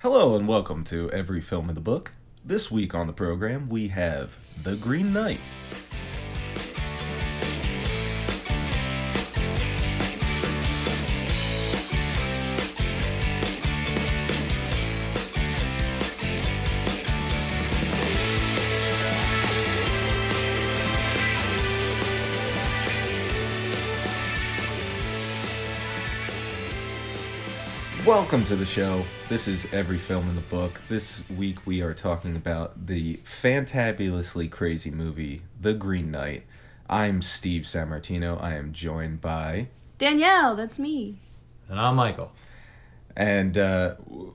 Hello and welcome to Every Film in the Book. This week on the program we have The Green Knight. Welcome to the show. This is Every Film in the Book. This week we are talking about the fantabulously crazy movie, The Green Knight. I'm Steve Sammartino. I am joined by... Danielle, that's me. And I'm Michael. And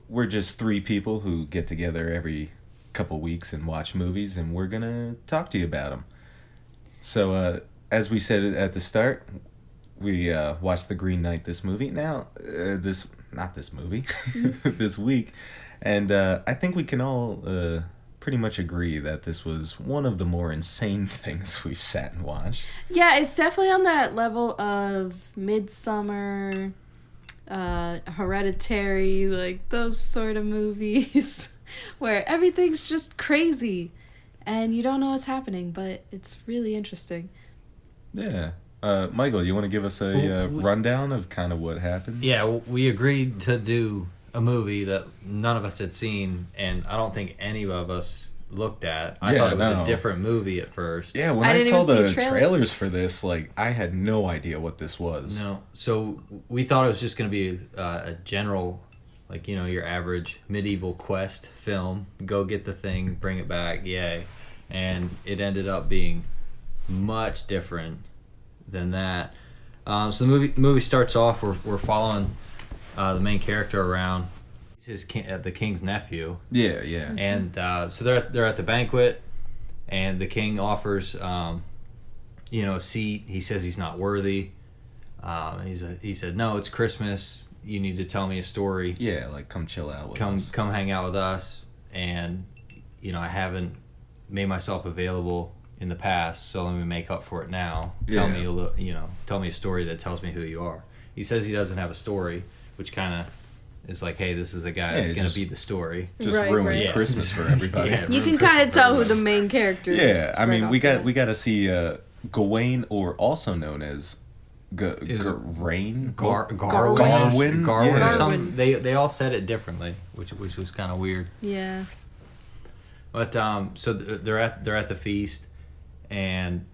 we're just three people who get together every couple weeks and watch movies, and we're going to talk to you about them. So, as we said at the start, we watched The Green Knight this movie. Now, this week. And I think we can all pretty much agree that this was one of the more insane things we've sat and watched. Yeah, it's definitely on that level of Midsummer, Hereditary, like those sort of movies where everything's just crazy and you don't know what's happening, but it's really interesting. Yeah. Michael, you want to give us a rundown of kind of what happened? Yeah, we agreed to do a movie that none of us had seen, and I don't think any of us looked at. I thought it was a different movie at first. Yeah, when I saw the trailers for this, I had no idea what this was. No, so we thought it was just going to be a general, your average medieval quest film. Go get the thing, bring it back, yay. And it ended up being much different than that. So the movie starts off. We're following the main character around. He's the king's nephew. Yeah. And so they're at the banquet, and the king offers a seat. He says he's not worthy. He said, no, it's Christmas. You need to tell me a story. Yeah, come chill out with us. Come hang out with us. And I haven't made myself available in the past, so let me make up for it now. Tell me a story that tells me who you are. He says he doesn't have a story, which kind of is like, hey, this is the guy that's going to be the story. Just ruin Christmas for everybody. You can kind of tell who the main character is. Yeah, I mean, we got to see Gawain, or also known as Garwin. Or something. They all said it differently, which was kind of weird. Yeah. But so they're at the feast. And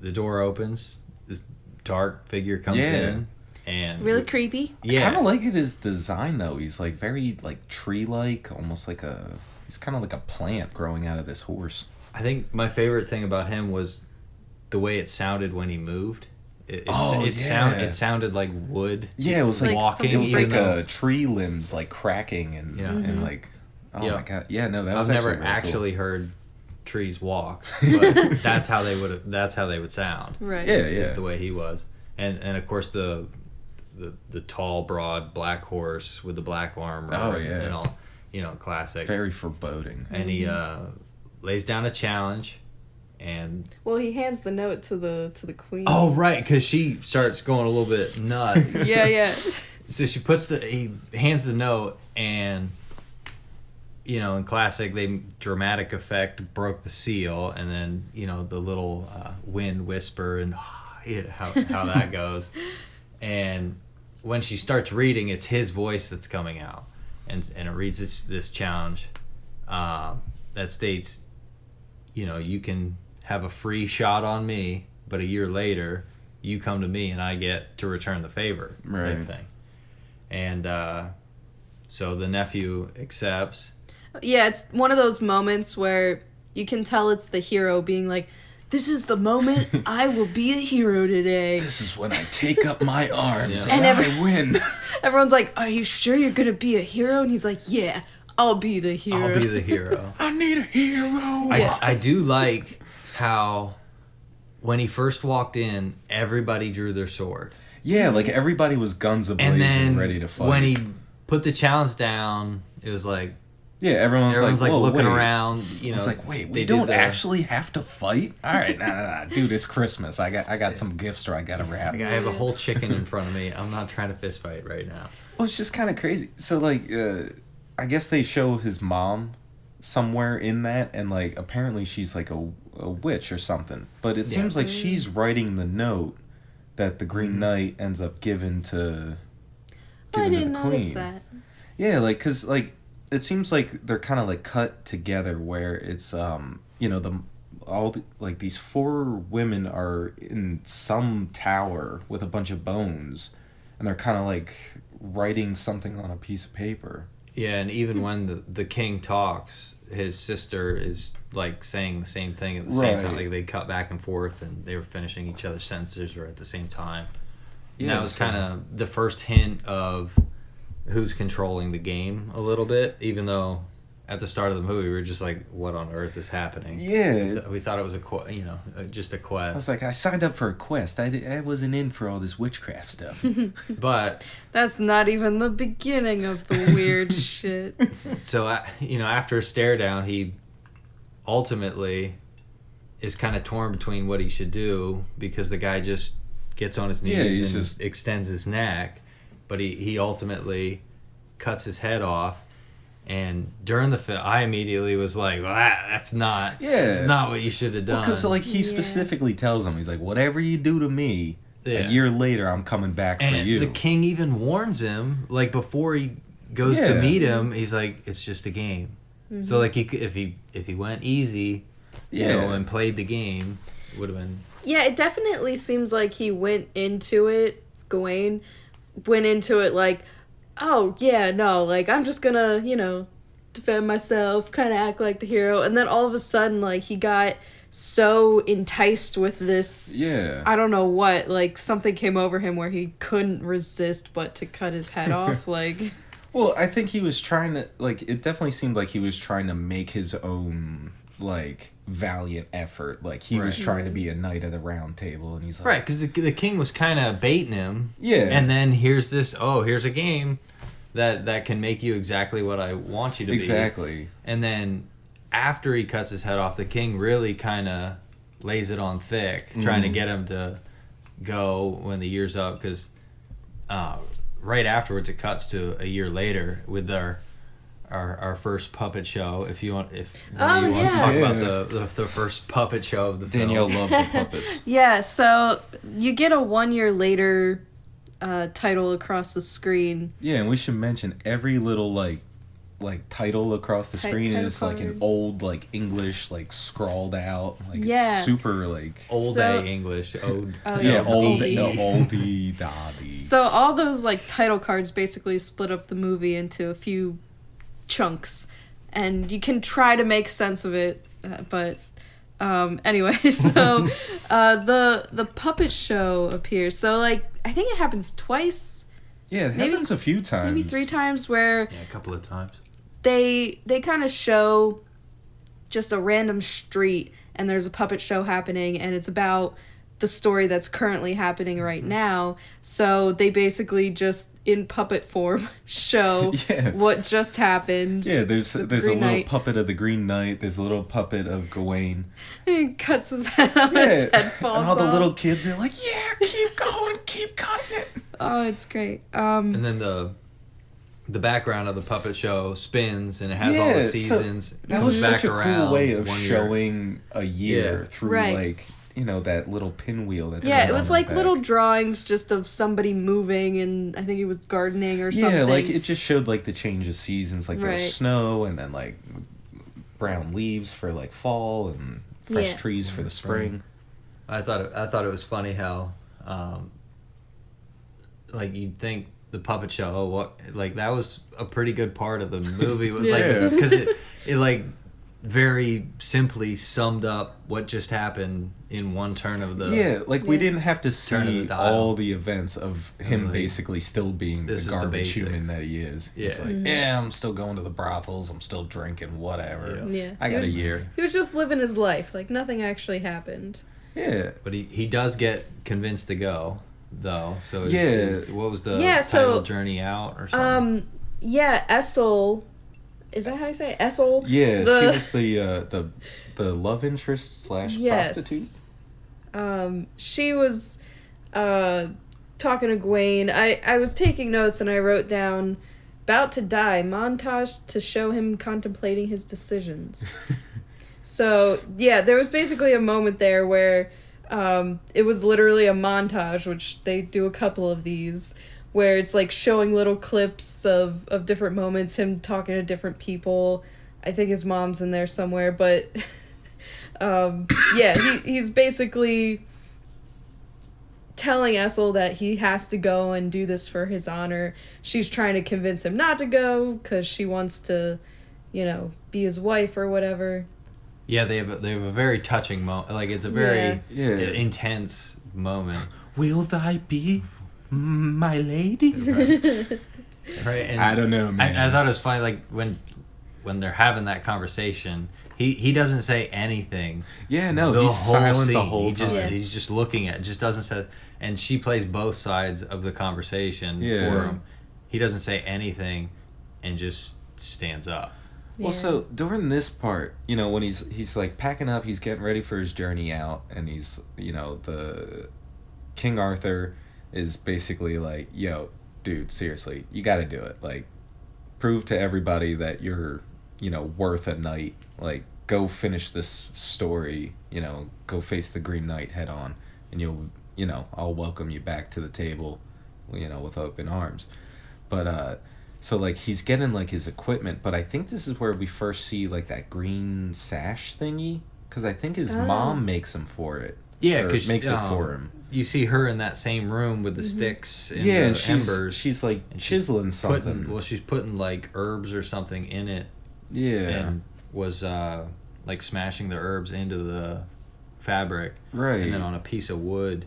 the door opens. This dark figure comes in, and really creepy. Yeah, I kind of like his design though. He's very tree-like, almost he's kind of like a plant growing out of this horse. I think my favorite thing about him was the way it sounded when he moved. It sounded like wood. Yeah, it was walking. It was tree limbs cracking and oh my god. Yeah, no, that was I've never actually heard trees walk, but that's how they would sound. Right. Is the way he was. And of course the tall, broad black horse with the black armor. Oh yeah. And all, classic. Very foreboding. And he lays down a challenge, and he hands the note to the queen. Oh right, because she starts going a little bit nuts. Yeah. So he hands the note, and in classic, dramatic effect broke the seal, and then the little wind whisper and how that goes. And when she starts reading, it's his voice that's coming out, and it reads this challenge that states, you can have a free shot on me, but a year later you come to me and I get to return the favor, right. type thing. And so the nephew accepts. Yeah, it's one of those moments where you can tell it's the hero being like, this is the moment I will be a hero today. This is when I take up my arms and I win. Everyone's like, are you sure you're going to be a hero? And he's like, yeah, I'll be the hero. I'll be the hero. I need a hero. I do like how when he first walked in, everybody drew their sword. Yeah, everybody was guns a-blazing and ready to fight. When he put the challenge down, it was like... Yeah, everyone's like looking around. It's like, wait, we don't actually have to fight? All right, nah, dude, it's Christmas. I got some gifts or I got to wrap. I have a whole chicken in front of me. I'm not trying to fist fight right now. Well, it's just kind of crazy. So I guess they show his mom somewhere in that, and like apparently she's like a witch or something. But it seems like she's writing the note that the Green Knight ends up giving to I the didn't notice Queen. that. Yeah, like because like it seems like they're kind of like cut together where it's like these four women are in some tower with a bunch of bones, and they're kind of like writing something on a piece of paper. Yeah, and even when the king talks, his sister is like saying the same thing at the same time. Like they cut back and forth, and they were finishing each other's sentences or at the same time. And that was kind of the first hint of who's controlling the game a little bit, even though at the start of the movie we were just like, what on earth is happening? Yeah. We thought it was just a quest. I was like, I signed up for a quest. I wasn't in for all this witchcraft stuff. But that's not even the beginning of the weird shit. So, after a stare down, he ultimately is kind of torn between what he should do, because the guy just gets on his knees and extends his neck, but he ultimately cuts his head off. And during the film, I immediately was like, well, that's not what you should have done. Because like he specifically tells him, he's like, whatever you do to me, a year later I'm coming back for you. The king even warns him, like before he goes to meet him, he's like, it's just a game. Mm-hmm. So like if he went easy, and played the game, it would have been. Yeah, it definitely seems like he went into it. Gawain went into it like, oh, yeah, no, like, I'm just gonna, defend myself, kind of act like the hero. And then all of a sudden, like, he got so enticed with this, I don't know what, like, something came over him where he couldn't resist but to cut his head off, like... Well, I think he was trying to, like, it definitely seemed like he was trying to make his own, like, valiant effort. Like, he was trying to be a knight of the round table, and he's like... Right, because the king was kind of baiting him. Yeah. And then here's a game that can make you exactly what I want you to be. Exactly. And then after he cuts his head off, the king really kind of lays it on thick, trying to get him to go when the year's up, because right afterwards it cuts to a year later with our first puppet show. If one of you wants to talk about the first puppet show of the film. Danielle loved the puppets. Yeah, so you get a 1 year later title across the screen. Yeah, and we should mention every little like title across the screen is like an old like English like scrawled out like it's super like old English. Oldie daddy. So all those like title cards basically split up the movie into a few chunks, and you can try to make sense of it, but anyway, so the puppet show appears. So like I think it happens twice. Yeah, it happens a few times. Maybe 3 times where a couple of times. They kind of show just a random street, and there's a puppet show happening, and it's about the story that's currently happening right now. So they basically just in puppet form show what just happened. Yeah, there's a little puppet of the Green Knight. There's a little puppet of Gawain. He cuts his head off. His head falls and all the off. little kids are like, "Yeah, keep going, keep cutting it." Oh, it's great. And then the background of the puppet show spins, and it has all the seasons. So that was such a cool way of showing a year through like. That little pinwheel. It was like little drawings just of somebody moving, and I think he was gardening or something. Yeah, like it just showed like the change of seasons, like there's snow, and then like brown leaves for like fall, and fresh trees for the spring. I thought it was funny how, like you'd think the puppet show, that was a pretty good part of the movie, because it like very simply summed up what just happened in one turn of the we didn't have to see all the events of him basically still being the garbage human that he is. He's like, I'm still going to the brothels, I'm still drinking, whatever. I got a year. He was just living his life, like nothing actually happened. Yeah. But he does get convinced to go, though. So what was the title, Journey Out or something? Essel. Is that how you say it? Essel? Yeah, she was the love interest / prostitute. She was talking to Gawain. I was taking notes, and I wrote down about to die, montage to show him contemplating his decisions. So, yeah, there was basically a moment there where it was literally a montage, which they do a couple of these, where it's like showing little clips of different moments, him talking to different people. I think his mom's in there somewhere, but yeah, he's basically telling Essel that he has to go and do this for his honor. She's trying to convince him not to go because she wants to, be his wife or whatever. Yeah, they have a very touching moment. Like, it's a very intense moment. Will thy be my lady? Right. And I don't know, man. I thought it was funny, like, when they're having that conversation, he doesn't say anything. Yeah, no, he's silent the whole time. He's just looking at it, just doesn't say, and she plays both sides of the conversation for him. He doesn't say anything and just stands up. Well, so during this part, when he's like packing up, he's getting ready for his journey out, and he's, the King Arthur is basically like, yo, dude, seriously, you got to do it. Like, prove to everybody that you're, worth a knight. Like, go finish this story, go face the Green Knight head on, and I'll welcome you back to the table, with open arms. But, so, like, he's getting, like, his equipment, but I think this is where we first see, like, that green sash thingy, because I think his mom makes him for it. Yeah, because makes it for him. You see her in that same room with the sticks and the and embers. She's like chiseling something. She's putting, like, herbs or something in it. Yeah. And was, like, smashing the herbs into the fabric. Right. And then on a piece of wood,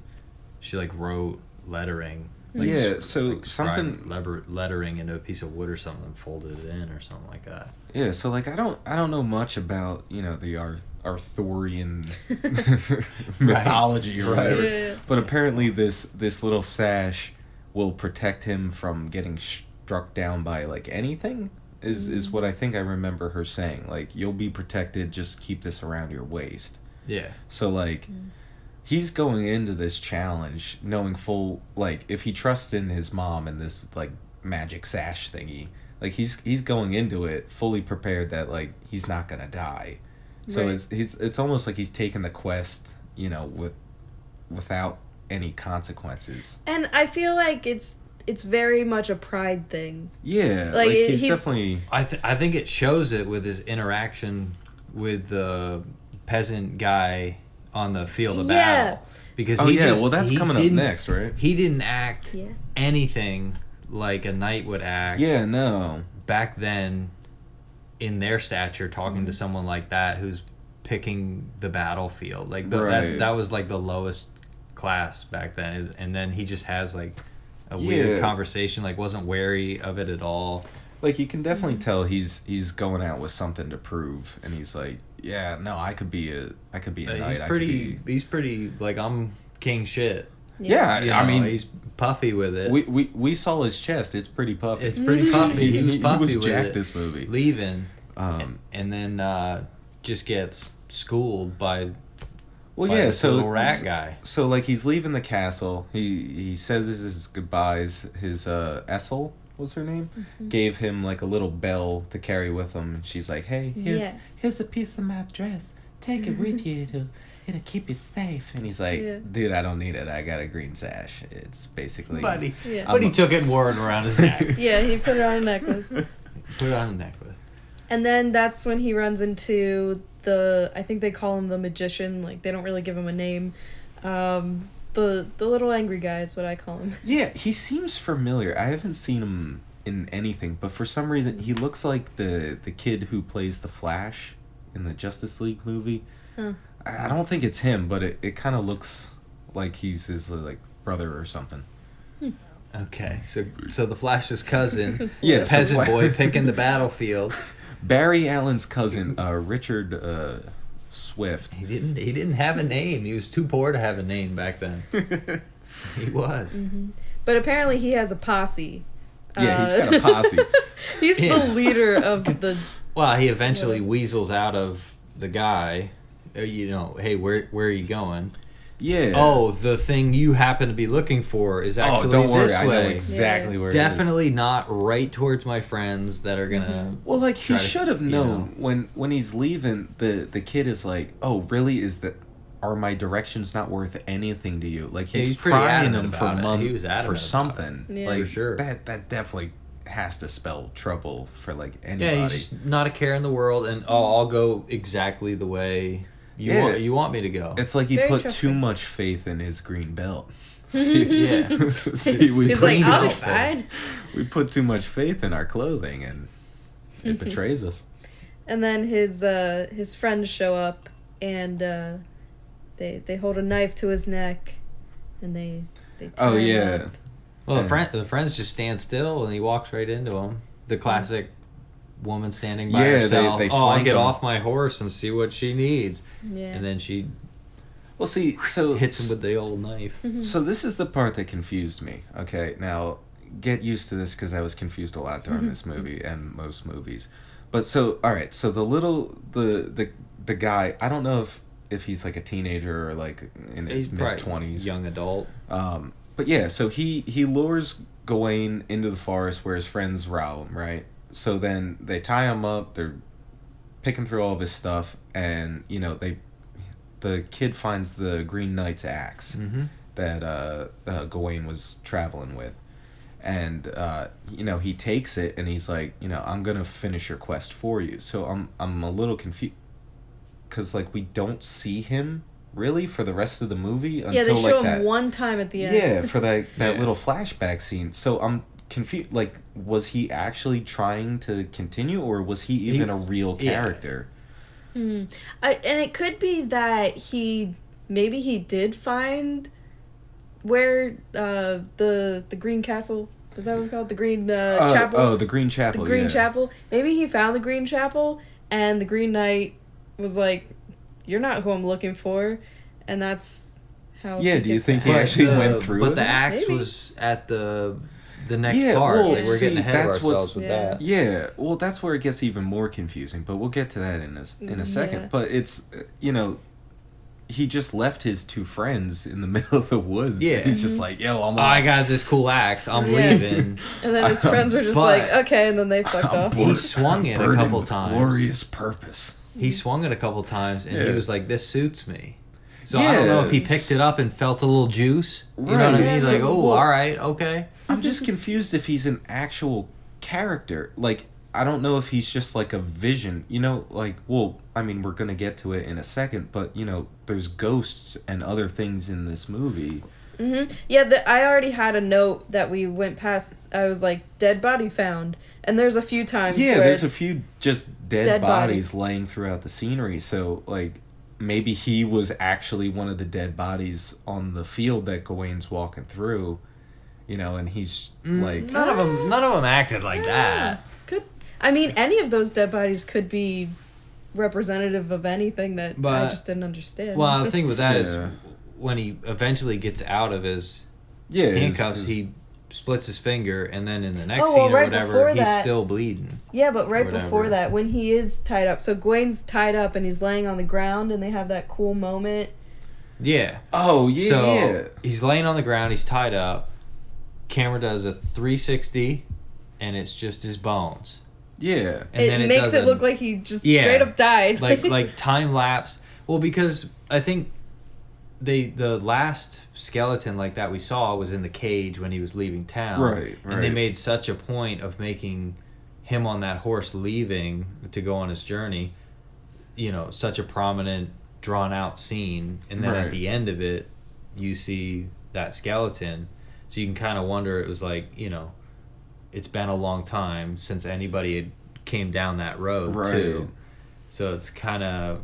she, like, wrote lettering. Like, so like something lettering into a piece of wood or something and folded it in or something like that. Yeah, so like I don't know much about the Arthurian mythology or whatever, but apparently this little sash will protect him from getting struck down by like anything. Is what I think I remember her saying. Like, you'll be protected. Just keep this around your waist. Yeah. So like. He's going into this challenge knowing full, like, if he trusts in his mom and this, like, magic sash thingy, like, he's going into it fully prepared that, like, he's not gonna die. So it's almost like he's taking the quest, without any consequences. And I feel like it's very much a pride thing. Yeah, like he's definitely... I think it shows it with his interaction with the peasant guy on the field of battle, because that's coming up next, right? He didn't act anything like a knight would act. Yeah, no. Back then, in their stature, talking to someone like that who's picking the battlefield, like that was like the lowest class back then. And then he just has like a weird conversation, like wasn't wary of it at all. Like, you can definitely tell he's going out with something to prove, and he's like, yeah, no, I could be a knight. He's pretty like, I'm king shit. Yeah, I mean, he's puffy with it. We saw his chest. It's pretty puffy. It's pretty puffy. He was jacked this movie. Leaving, and then just gets schooled by. Well, so little rat guy. So like, he's leaving the castle. He says his goodbyes. His Essel was her name, gave him like a little bell to carry with him, and she's like, hey, here's a piece of my dress, take it with you, it'll keep you safe. And he's like, dude, I don't need it, I got a green sash. It's basically but he took it and wore it around his neck. Yeah, he put it on a necklace. And then that's when he runs into I think they call him the magician, like they don't really give him a name. The little angry guy is what I call him. Yeah, he seems familiar. I haven't seen him in anything, but for some reason he looks like the kid who plays the Flash in the Justice League movie. Huh. I don't think it's him, but it kind of looks like he's his like brother or something. Okay, so the Flash's cousin, yes, peasant boy picking the battlefield. Barry Allen's cousin, Richard Swift. He didn't have a name. He was too poor to have a name back then. He was. Mm-hmm. But apparently he has a posse. Yeah, he's got a posse. He's the leader of the... Well, he eventually weasels out of the guy. Hey, where are you going? Yeah. oh, the thing you happen to be looking for is actually don't worry, this I know way. exactly where it is. Definitely not right towards my friends that are gonna. Well, like he try to, should have you known know. when he's leaving. The kid is like, "Oh, really? Are my directions not worth anything to you?" Like Yeah, he's pretty prying adamant him for about it. money He was adamant for about something. it. Yeah. Like For sure. that definitely has to spell trouble for like Yeah, anybody. he's just not a care in the world, and I'll go exactly the way you want me to go. It's like he Very put trusting. too much faith in his green belt. See, Yeah. see, we He's put like, too I'll be much- fine. We put too much faith in our clothing, and it betrays us. And then his friends show up, and they hold a knife to his neck, and they tie Oh him yeah. up. Well, Yeah. the friends just stand still, and he walks right into him. The classic woman standing by Yeah, they- herself. they I'll flank get him. off my horse and see what she needs. Yeah. And then she Well, see, so hits him with the old knife. So this is the part that confused me. Okay, now get used to this because I was confused a lot during this movie and most movies. But so all right, so the guy, I don't know if he's like a teenager or like in his He's probably mid-20s. young adult. But yeah, so he lures Gawain into the forest where his friends row him, right? So then they tie him up, they're picking through all of his stuff, and you know, the kid finds the Green Knight's axe Mm-hmm. that Gawain was traveling with. And you know, he takes it and he's like, you know, I'm gonna finish your quest for you. So I'm a little confused because like we don't see him really for the rest of the movie until Yeah, they show like him that. one time at the end. Yeah, for that Yeah. little flashback scene. So I'm confused. Like, was he actually trying to continue, or was he even a real yeah. character? And it could be that maybe he did find where the Green Castle, is that what it's called? The Green Chapel? Oh, the Green Chapel. The Green yeah. Chapel. Maybe he found the Green Chapel, and the Green Knight was like, "You're not who I'm looking for," and that's how. Yeah, he do you gets think the he axe. actually went through But it? the axe Maybe. was at the next Yeah, part. well, Like, we're getting see, ahead of that's what's- ourselves with Yeah. that. Yeah, well, that's where it gets even more confusing. But we'll get to that in a second. Yeah. But it's you know, he just left his two friends in the middle of the woods. Yeah. He's just like, yo, I'm Oh, I off. got this cool axe. I'm Yeah. leaving. And then his friends were just But- like, "Okay," and then they fucked off. He swung it a burdened couple with times. glorious purpose. He swung it a couple times, and he Yeah. was like, "This suits me." So I don't know if he Yes. picked it up and felt a little juice. You know what I Right. mean? Yeah, He's so- like, "Oh, well- all right, okay." I'm just confused if he's an actual character. Like, I don't know if he's just like a vision. You know, like, well, I mean, we're going to get to it in a second, but, you know, there's ghosts and other things in this movie. Yeah, I already had a note that we went past. I was like, "Dead body found," and there's a few times Yeah, where there's a few just dead Dead bodies bodies. laying throughout the scenery. So, like, maybe he was actually one of the dead bodies on the field that Gawain's walking through, you know, and he's like, None of them acted like that. could. I mean, any of those dead bodies could be representative of anything that I But- just didn't understand. Well, the thing with that is, Yeah. when he eventually gets out of his yeah, handcuffs, his- he splits his finger, and then in the next Oh, well, scene or right whatever, before he's that- still bleeding. yeah, but right whatever. before that, when he is tied up, so Gawain's tied up and he's laying on the ground, and they have that cool moment. Yeah. Oh, yeah, So yeah. he's laying on the ground, he's tied up. Camera does a 360, and it's just his bones. Yeah. And It then makes does it a- look like he just Yeah. straight up died. like time lapse. Well, because I think the last skeleton like that we saw was in the cage when he was leaving town. Right, And they right. made such a point of making him on that horse leaving to go on his journey, you know, such a prominent, drawn out scene. And then Right. at the end of it, you see that skeleton. So you can kind of wonder, it was like, you know, it's been a long time since anybody had came down that road Right. too. So it's kind of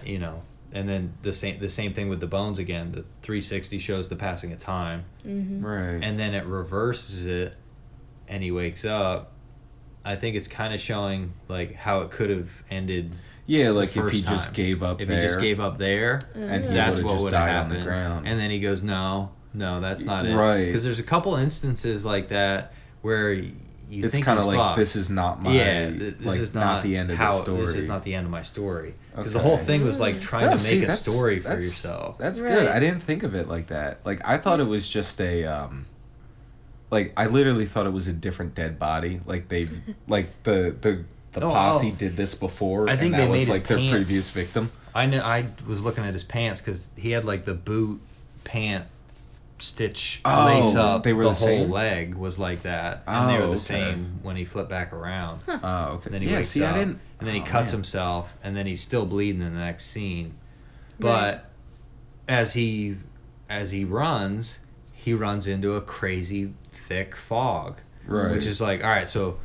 you know, and then the same thing with the bones again. The 360 shows the passing of time, Right. and then it reverses it, and he wakes up. I think it's kind of showing like how it could have ended. yeah, like the if he first just time. gave up If there. he just gave up there, and he that's would've what just would have died happened. on the ground. And then he goes, no, that's not it. Right. Because there's a couple instances like that where you it's think kind of he's like fucked. this is not my This like is not the end of the story. This is not the end of my story. Because the Okay. whole thing was like trying No, to see, make a that's- story for that's- yourself. That's Right. good. I didn't think of it like that. Like I thought it was just a like I literally thought it was a different dead body. Like they like the posse did this before. I think and that they was made his like their pants. previous victim. I know. I was looking at his pants because he had like the boot pant stitch Oh, lace up. they were the the whole same? leg was like that, and they were the Oh, okay. same when he flipped back around. Oh, okay. And then he yeah, wakes see, up, I didn't. and then he oh, cuts man. himself, and then he's still bleeding in the next scene. Right. But as he runs, he runs into a crazy thick fog, Right. which is like, all right, so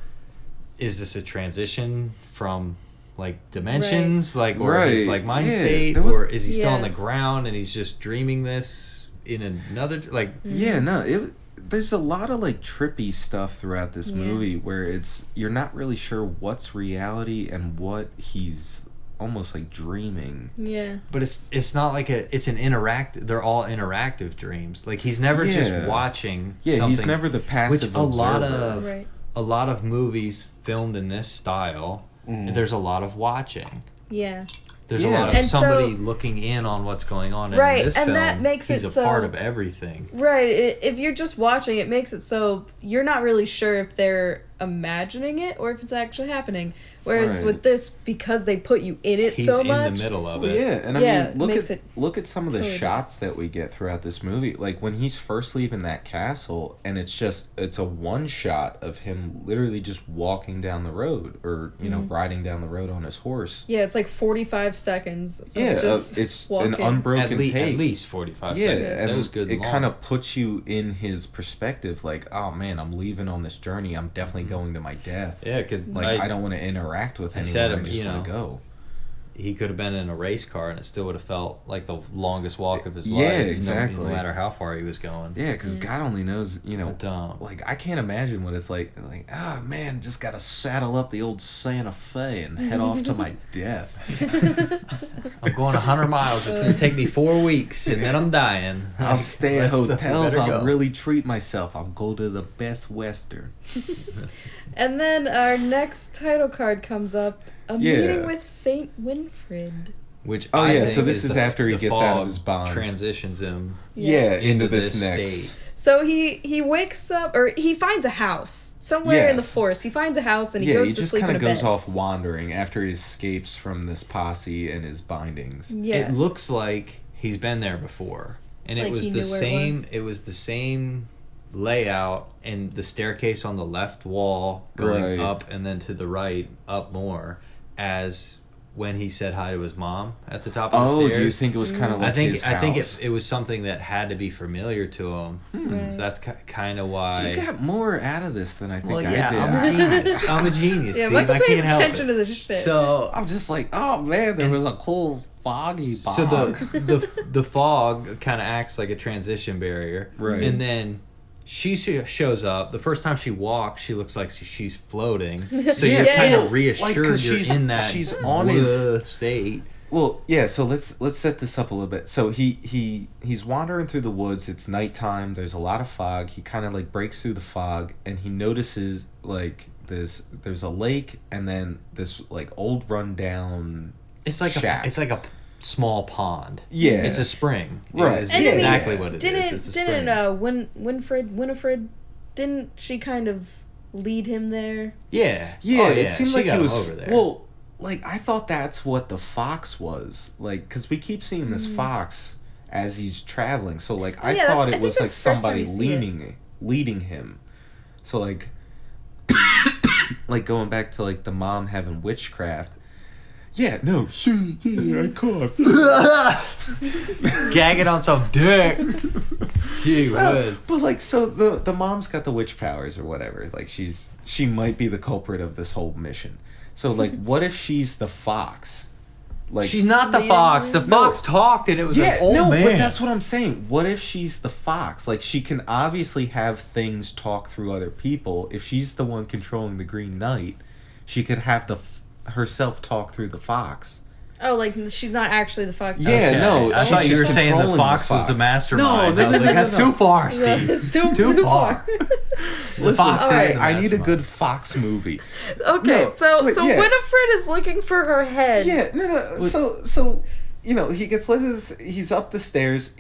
is this a transition from like dimensions, like or his Right. like mind Yeah, state, there was- or is he still on Yeah. the ground and he's just dreaming this in another like? Yeah, no, there's a lot of like trippy stuff throughout this Yeah. movie where you're not really sure what's reality and what he's almost like dreaming. Yeah. But it's not like it's an interactive. They're all interactive dreams. Like he's never just Yeah. watching. Yeah, something, he's never the passive which a lot observer. of Right. a lot of movies filmed in this style. There's a lot of watching. Yeah. There's a Yeah. lot of And somebody so- looking in on what's going on in Right, this and film. that makes he's it a so- part of everything. Right. If you're just watching, it makes it so you're not really sure if they're imagining it or if it's actually happening. Whereas Right. with this, because they put you in it He's so in much. the middle of Well, it. yeah, and I Yeah, mean, look makes at it look at some of the totally shots that we get throughout this movie. Like when he's first leaving that castle, and it's a one shot of him literally just walking down the road, or riding down the road on his horse. Yeah, it's like 45 seconds. Of Yeah, just it's walking. an unbroken take. At least 45 Yeah, seconds. and That was good. it long. kind of puts you in his perspective. Like, oh man, I'm leaving on this journey. I'm definitely going to my death. Yeah, because Like I don't want to interact with I anyone. said I him, just you want know. to go. he could have been in a race car and it still would have felt like the longest walk of his Yeah, life. exactly. No matter how far he was going. Yeah, because God only knows, But, like, I can't imagine what it's like, ah, man, just got to saddle up the old Santa Fe and head off to my death. I'm going 100 miles. It's going to take me 4 weeks and then I'm dying. I'll stay at Let's- hotels. better I'll go. really treat myself. I'll go to the Best Western. And then our next title card comes up. A Yeah. meeting with Saint Winfred. Which Oh, I yeah, think so this is the- after he the gets out of fog his bonds. Transitions him. Yeah, into Into this this next. state. So he wakes up, or he finds a house somewhere in the Yes. forest. He finds a house and he Yeah, goes he to just sleep in kind a of goes bed. off wandering after he escapes from this posse and his bindings. Yeah. It looks like he's been there before. And Like it was he the knew where it same was? it was the same layout and the staircase on the left wall going Right. up and then to the right up more as when he said hi to his mom at the top of the Oh, stairs. do you think it was kind of like I think his I think house? it was something that had to be familiar to him. Right. So that's kind of So why. you got more out of this than I think well, I yeah, did. I'm a genius. I'm a genius, Yeah, Steve. Michael I pays can't help attention it. to this shit. So I'm just like, oh man, there was a cool foggy fog. So the fog kind of acts like a transition barrier, Right. And then she shows up. The first time she walks, she looks like she's floating. So Yeah, you're yeah, kind yeah. of reassured Like, 'cause you're she's- in that she's on his- state. Well, yeah. So let's set this up a little bit. So he's wandering through the woods. It's nighttime. There's a lot of fog. He kind of like breaks through the fog, and he notices like there's a lake, and then this like old rundown. It's like shack. it's like a small pond. Yeah. It's a spring. Right. It's And I mean, exactly what it is. didn't It's a spring. Winifred didn't she kind of lead him there? Yeah. Yeah, Oh, it seemed she like got he was him over there. well. Like I thought that's what the fox was like, because we keep seeing this fox as he's traveling. So like I Yeah, thought I it think was like that's the first time somebody you see it. leading him. So like like going back to like the mom having witchcraft. Yeah, no, I coughed. gagging on some dick. Gee whiz. But like, so the mom's got the witch powers or whatever. Like she might be the culprit of this whole mission. So like, what if she's the fox? Like She's not the Leading fox. The him? fox talked and it was yeah, an old no, man. but that's what I'm saying. What if she's the fox? Like she can obviously have things talk through other people. If she's the one controlling the Green Knight, she could have herself talk through the fox. Oh, like she's not actually the fox. Yeah, Okay. no, I she's thought you were just saying the controlling fox the was the fox. mastermind. No, I was like, that's too far, Steve. Too far. Listen, fox is the I need a mastermind. good fox movie. Okay, No, so but yeah. Winifred is looking for her head. Yeah, no. So he gets he's up the stairs.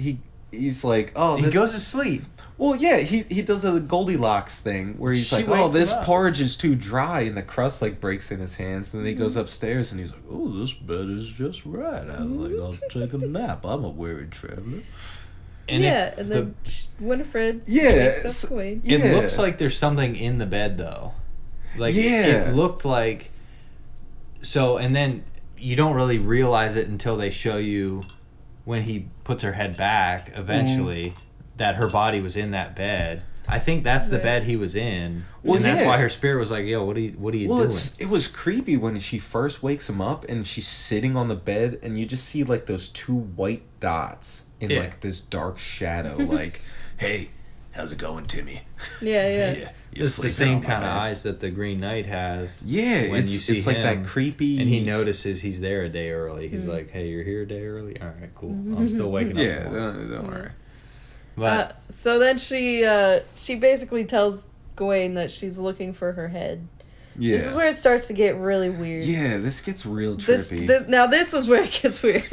He's like, oh, He this goes to sleep. Well, yeah, he does a Goldilocks thing where he's She like, oh, wakes this him up. porridge is too dry, and the crust like breaks in his hands. Then he goes upstairs and he's like, oh, this bed is just right. I'll take a nap. I'm a weary traveler. And yeah, if and then Winifred Yeah, wakes up Gawain. It Yeah. looks like there's something in the bed though. Like Yeah. it looked like so and then you don't really realize it until they show you when he puts her head back eventually that her body was in that bed. I think that's the Right. bed he was in. Well, and that's yeah. why her spirit was like, yo, what are you doing? It was creepy when she first wakes him up and she's sitting on the bed and you just see like those two white dots in Yeah. like this dark shadow. Like, hey, how's it going, Timmy? Yeah. You're It's the sleeping same on my kind of bed. eyes that the Green Knight has. Yeah, when it's you see it's like that him, creepy. And he notices he's there a day early. He's like, hey, you're here a day early? All right, cool. I'm still waking Yeah, up tomorrow. don't worry. But So then she basically tells Gawain that she's looking for her head. Yeah. This is where it starts to get really weird. Yeah, this gets real This trippy. now this is where it gets weird.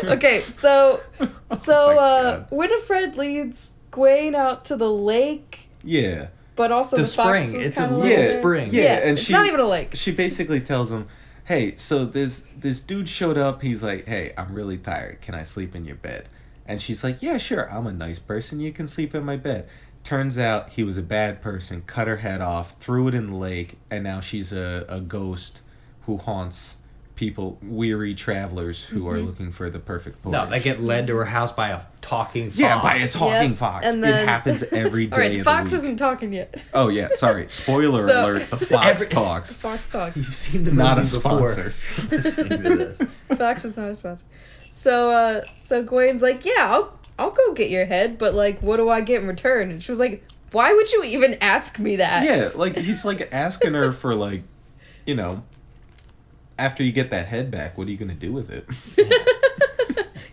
Okay, so Oh my God. Winifred leads Gawain out to the lake, Yeah. but also The the fox spring. was It's a kind of little like Yeah, spring. Yeah, and it's she not even a lake. She basically tells him, "Hey, so this dude showed up. He's like, "Hey, I'm really tired. Can I sleep in your bed?" And she's like, "Yeah, sure. I'm a nice person. You can sleep in my bed." Turns out he was a bad person, cut her head off, threw it in the lake, and now she's a ghost who haunts people, weary travelers who are looking for the perfect porridge. no, they get led to her house by a talking fox. Yeah, by a talking Yep, fox. and It then- happens every day All right, of the fox the week. isn't talking yet. Oh, yeah, sorry. Spoiler So- alert, the fox Every- The talks. fox talks. You've seen the Not a movie before. sponsor. Listening to this. Fox is not a sponsor. So Gawain's like, yeah, I'll go get your head, but like, what do I get in return? And she was like, why would you even ask me that? Yeah, like he's like asking her for like, you know, after you get that head back, what are you gonna do with it?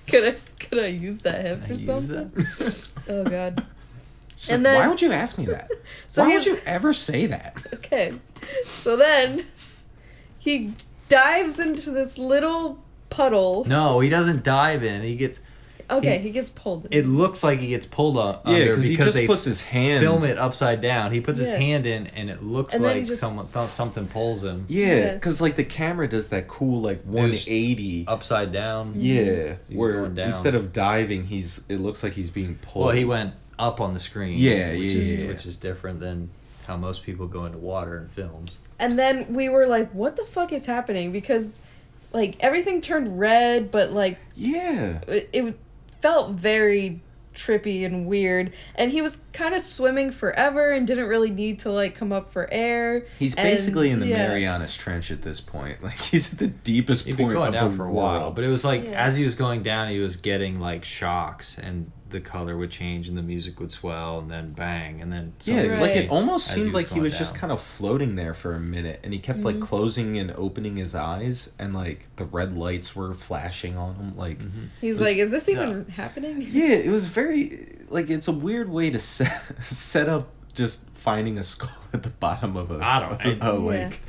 Could I use that head for Use something? that? Oh god. She's And like, then- why would you ask me that? So why he's- would you ever say that? Okay. So then he dives into this little puddle. No, he doesn't dive in. He gets. Okay, he gets pulled in. It looks like he gets pulled up. Yeah, under because he because just they puts his hand. film it upside down. He puts his Yeah. hand in, and it looks And then he like just- something pulls him Yeah, Yeah. because like the camera does that cool like 180. upside down. Yeah, He's where going down. instead of diving, it looks like he's being pulled. Well, he went up on the screen. Yeah, which is different than how most people go into water in films. And then we were like, what the fuck is happening? Because like everything turned red, but like Yeah. it felt very trippy and weird. And he was kind of swimming forever and didn't really need to like come up for air. He's And, basically in the yeah. Marianas Trench at this point. Like he's at the deepest He'd point been going of down the for a while, world. but it was like Yeah. as he was going down, he was getting like shocks, and the color would change, and the music would swell, and then bang, and then Yeah, Right. like it almost as he seemed was like he going was just down. kind of floating there for a minute, and he kept like closing and opening his eyes, and like the red lights were flashing on him. Like, He's was- like, is this even happening? yeah, it was very like it's a weird way to set up just finding a skull at the bottom of a I don't- a Yeah. lake.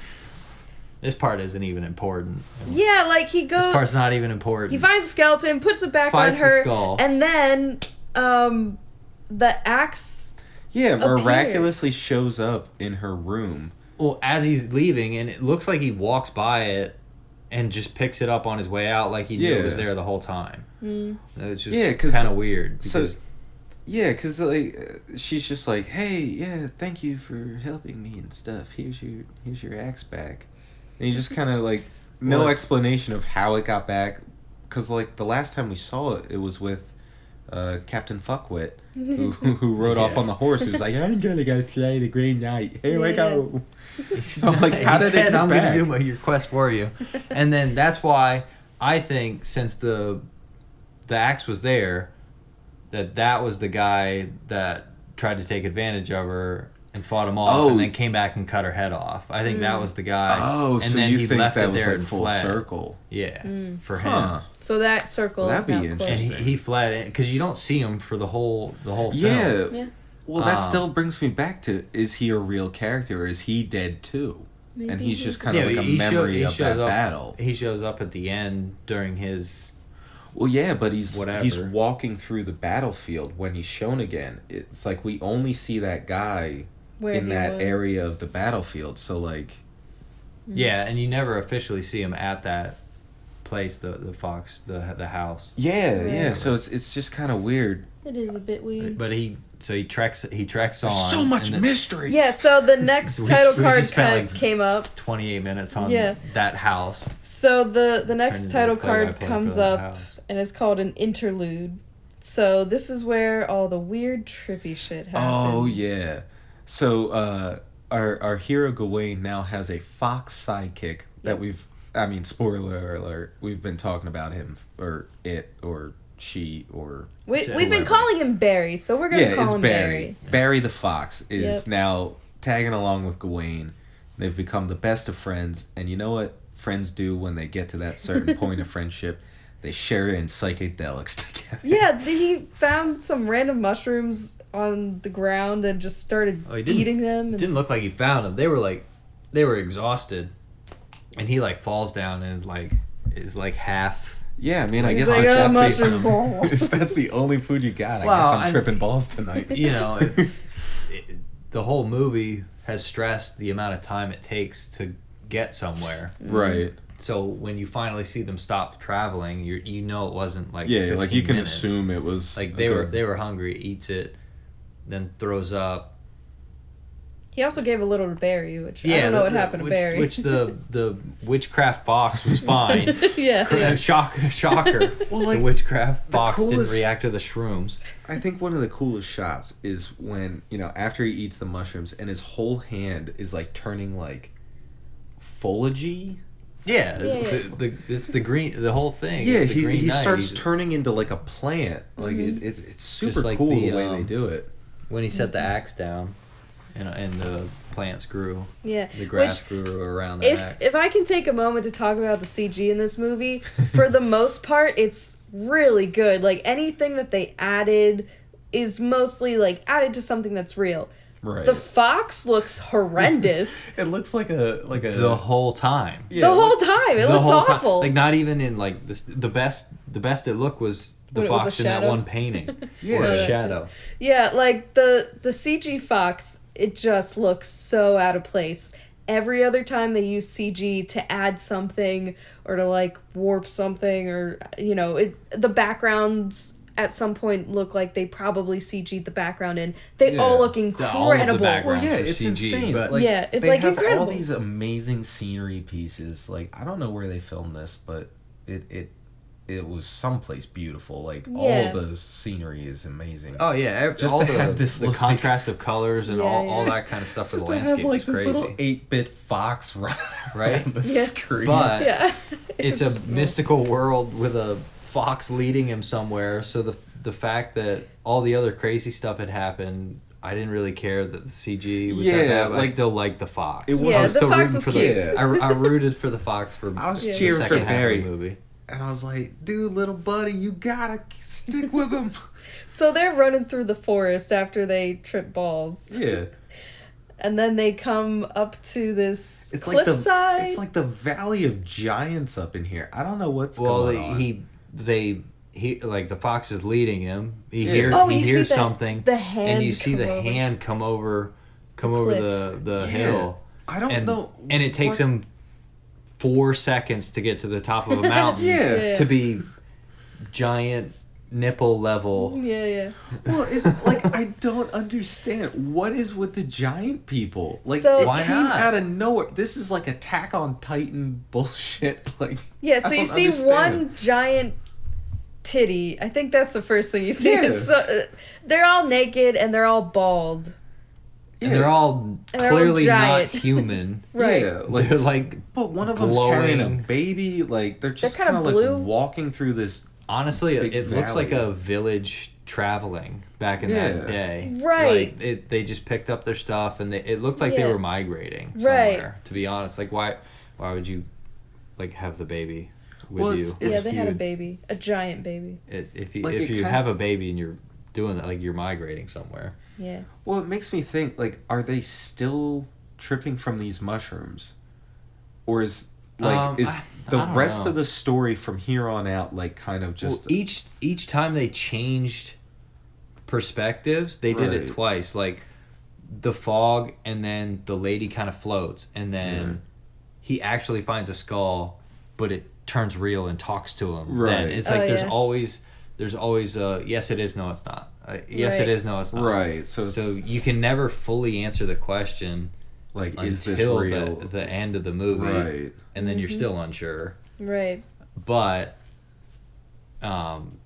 this part isn't even important. Yeah, like he This goes. part's not even important. He finds a skeleton, puts it back Finds on the her, skull. and then the axe. Yeah, miraculously Appears. shows up in her room. Well, as he's leaving, and it looks like he walks by it and just picks it up on his way out, like he knew it was Yeah. there the whole time. It's just Yeah, 'cause- kind of weird. so- Because Yeah, because like she's just like, hey, yeah, thank you for helping me and stuff. Here's your axe back, and you just kind of like no Well, explanation of how it got back, because like the last time we saw it, it was with Captain Fuckwit, who rode off Yeah. on the horse. He was like, I'm gonna go slay the Green Knight. Here we Yeah. go. So I'm like, how did it get I'm back? gonna do your quest for you, and then that's why I think since the axe was there, that was the guy that tried to take advantage of her and fought them off, and then came back and cut her head off. I think that was the guy. Oh, and so then you he think left that it was there like and full fled. circle? Yeah, for him. Huh. So that circle That'd is be now interesting. closed. And he fled because you don't see him for the whole film. Yeah. Well, that still brings me back to: is he a real character, or is he dead too? Maybe and he's just he's- kind of like a memory of that up, battle. He shows up at the end during his. Well, yeah, but he's Whatever. walking through the battlefield when he's shown again. It's like we only see that guy Where in he that was. area of the battlefield. So like, Yeah, and you never officially see him at that place, the fox, the house. yeah. Right. So it's just kind of weird. It is a bit weird. But he treks on. So much and then mystery. Yeah, so the next We- title we card just spent, like, came up. 28 minutes on Yeah. that house. So the next Turned title into a card play-by-play comes for that up, house. and it's called an interlude. So this is where all the weird, trippy shit happens. Oh yeah. So our hero Gawain now has a fox sidekick that spoiler alert, we've been talking about him or it or she or We've been whoever. calling him Barry, so we're gonna call it's him Barry. Barry the fox is Yep. now tagging along with Gawain. They've become the best of friends, and you know what friends do when they get to that certain point of friendship? They share in psychedelics together. Yeah, he found some random mushrooms on the ground and just started Oh, he didn't- eating them. It And didn't look like he found them. They were exhausted, and he like falls down and is like half. Yeah, I mean, I He's guess like, that's mushroom the, ball. if that's the only food you got, I Well, guess I'm and- tripping balls tonight. You know, the whole movie has stressed the amount of time it takes to get somewhere. Right. So when you finally see them stop traveling, you know it wasn't like Yeah, 15 like you can minutes. assume it was Like a they good- were hungry, eats it, then throws up. he also gave a little to Barry, which I don't know what happened to Barry. Which the witchcraft fox was fine. yeah. Shocker. Well, like, the witchcraft the fox coolest- didn't react to the shrooms. I think one of the coolest shots is when, after he eats the mushrooms and his whole hand is like turning like foliagey. Yeah, Yeah. it's the green, the whole thing. Yeah, It's the he Green Knight. starts He's- turning into like a plant. Like it's super Just like cool the, the way they do it. when he set the axe down, and the plants grew. Yeah. The grass grew around the axe. If I can take a moment to talk about the CG in this movie, for the most part, it's really good. Like anything that they added is mostly like added to something that's real. Right. The fox looks horrendous It looks like a The whole time. yeah, the whole time. It The looks whole time. awful. Like not even in like this. The best it looked was the When it was fox a in that shadow? one painting. Yeah. Or a Yeah. shadow. Yeah, like the CG fox, it just looks so out of place. Every other time they use CG to add something or to like warp something or the backgrounds at some point look like they probably CG'd the background in. They all Yeah. look All of the incredible. background. Well, yeah, for it's CG, insane. but- Yeah, it's they like have incredible. all these amazing scenery pieces. Like I don't know where they filmed this, but it was someplace beautiful. Like Yeah. all the scenery is amazing. Oh yeah, Just all to the, have this the look contrast of colors and Yeah, all yeah. that kind of stuff for Just the to landscape have like is this crazy. little 8-bit fox running Right? around the Yeah. screen. But Yeah. it's a mystical world with a fox leading him somewhere. So the fact that all the other crazy stuff had happened, I didn't really care that the CG was that Yeah, bad. But I like- still liked the fox. It was- Yeah, I was the still fox rooting was for cute. the. I rooted for the fox for I was the cheering for second half Barry. of the movie. And I was like, dude, little buddy, you gotta stick with him. So they're running through the forest after they trip balls. Yeah. And then they come up to this It's like cliffside. it's like the Valley of Giants up in here. I don't know what's Well, going on. he like the fox is leading him. He Yeah. hears Oh, he you see hears the- something, the hand and you see come the over. hand come over cliff. the Yeah. hill. I don't and, know. And it takes what- him 4 seconds to get to the top of a mountain. Yeah. To be giant nipple level. Yeah. Well, it's like I don't understand what is with the giant people. Like So- it Why came not? out of nowhere. This is like Attack on Titan bullshit. Like Yeah, so I you don't see understand. one giant titty. I think that's the first thing you see. Yeah. They're all naked and they're all bald. And they're all And they're all clearly not giant. human. Right. Yeah, They're like but one of them's carrying a glowing. baby. Like they're just kinda kind of blue. like walking through this. honestly, Big it looks like valley. a village traveling back in that day. Right. Like they just picked up their stuff and it looked like they were migrating Right. somewhere. To be honest, like why would you like have the baby with Well, you? Yeah, they had a baby, a giant baby. If you Like, if it you kind- have a baby and you're doing that, like you're migrating somewhere. Yeah. Well, it makes me think, like, are they still tripping from these mushrooms? Or is, like, I the don't rest know. of the story from here on out, like, kind of just... Well, each time they changed perspectives, they did it Right. twice. Like the fog, and then the lady kind of floats, and then he actually finds a skull, but it turns real and talks to him. Right. Then it's like Oh, there's yeah. always a yes it is, no it's not. Yes Right. it is, no it's not. Right, so it's, you can never fully answer the question like, is this until real? the end of the movie, Right. and then you're still unsure. Right. But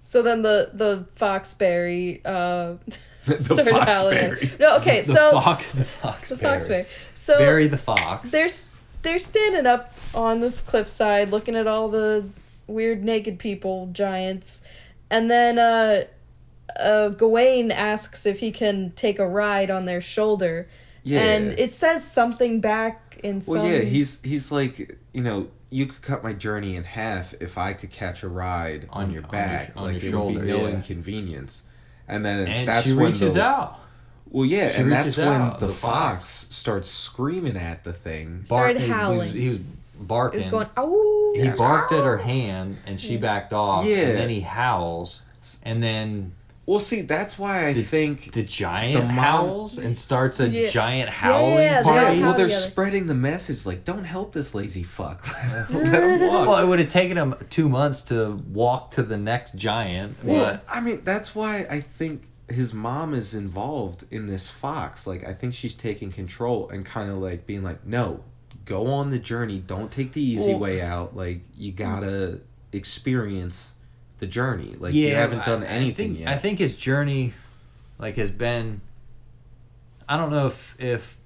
So then the Foxberry The started howling. Foxberry. No, okay, so the the Foxberry. So Barry the fox. they're standing up on this cliffside looking at all the weird naked people, giants, and then Gawain asks if he can take a ride on their shoulder. Yeah. And it says something back in some... Well, yeah, he's like, you know, you could cut my journey in half if I could catch a ride on your back. on Like, your it would shoulder, be no yeah. inconvenience. And then And that's she when reaches out. Well, yeah, She and that's reaches when out, the the fox starts screaming at the thing. Started Barking. howling. He was It barking. was going, oh. He barked at her hand, and she backed off. Yeah. And then he howls, and then Well, see, that's why I think... the giant the mom- howls and starts a Yeah. giant howling Yeah, they party. all well, howl they're together. spreading the message, like, don't help this lazy fuck. Let him walk. Well, it would have taken him 2 months to walk to the next giant, Well, but I mean, that's why I think his mom is involved in this fox. Like, I think she's taking control and kind of, like, being like, no, go on the journey. Don't take the easy Well- way out. Like, you gotta experience the journey. Like, you haven't done anything yet. I think his journey, like, has been. I don't know if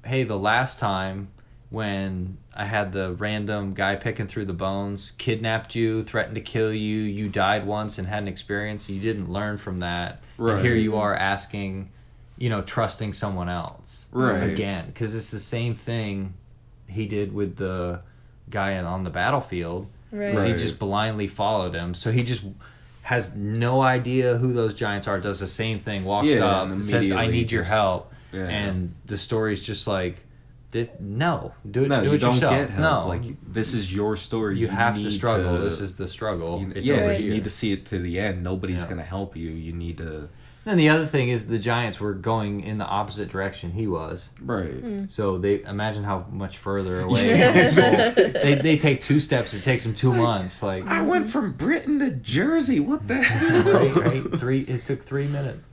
hey, the last time when I had the random guy picking through the bones, kidnapped you, threatened to kill you, you died once and had an experience, you didn't learn from that. Right. And here you are asking, trusting someone else. Right. Again, because it's the same thing he did with the guy on the battlefield. Right. Was he Right. just blindly followed him. So he just has no idea who those giants are, does the same thing, walks Yeah, up, and says, I immediately need your just- help. Yeah. And the story's just like, no, do it, no, do you it don't yourself. get help. No, Like, this is your story. you have to need struggle. This is the struggle. It's yeah, over you here. need to see it to the end. Nobody's Yeah. gonna help you. You need to... And the other thing is the giants were going in the opposite direction he was. Right. So they imagine how much further away. Yeah. they take 2 steps. It takes them 2 months. Like I went from Britain to Jersey. What the hell? right. It took 3 minutes.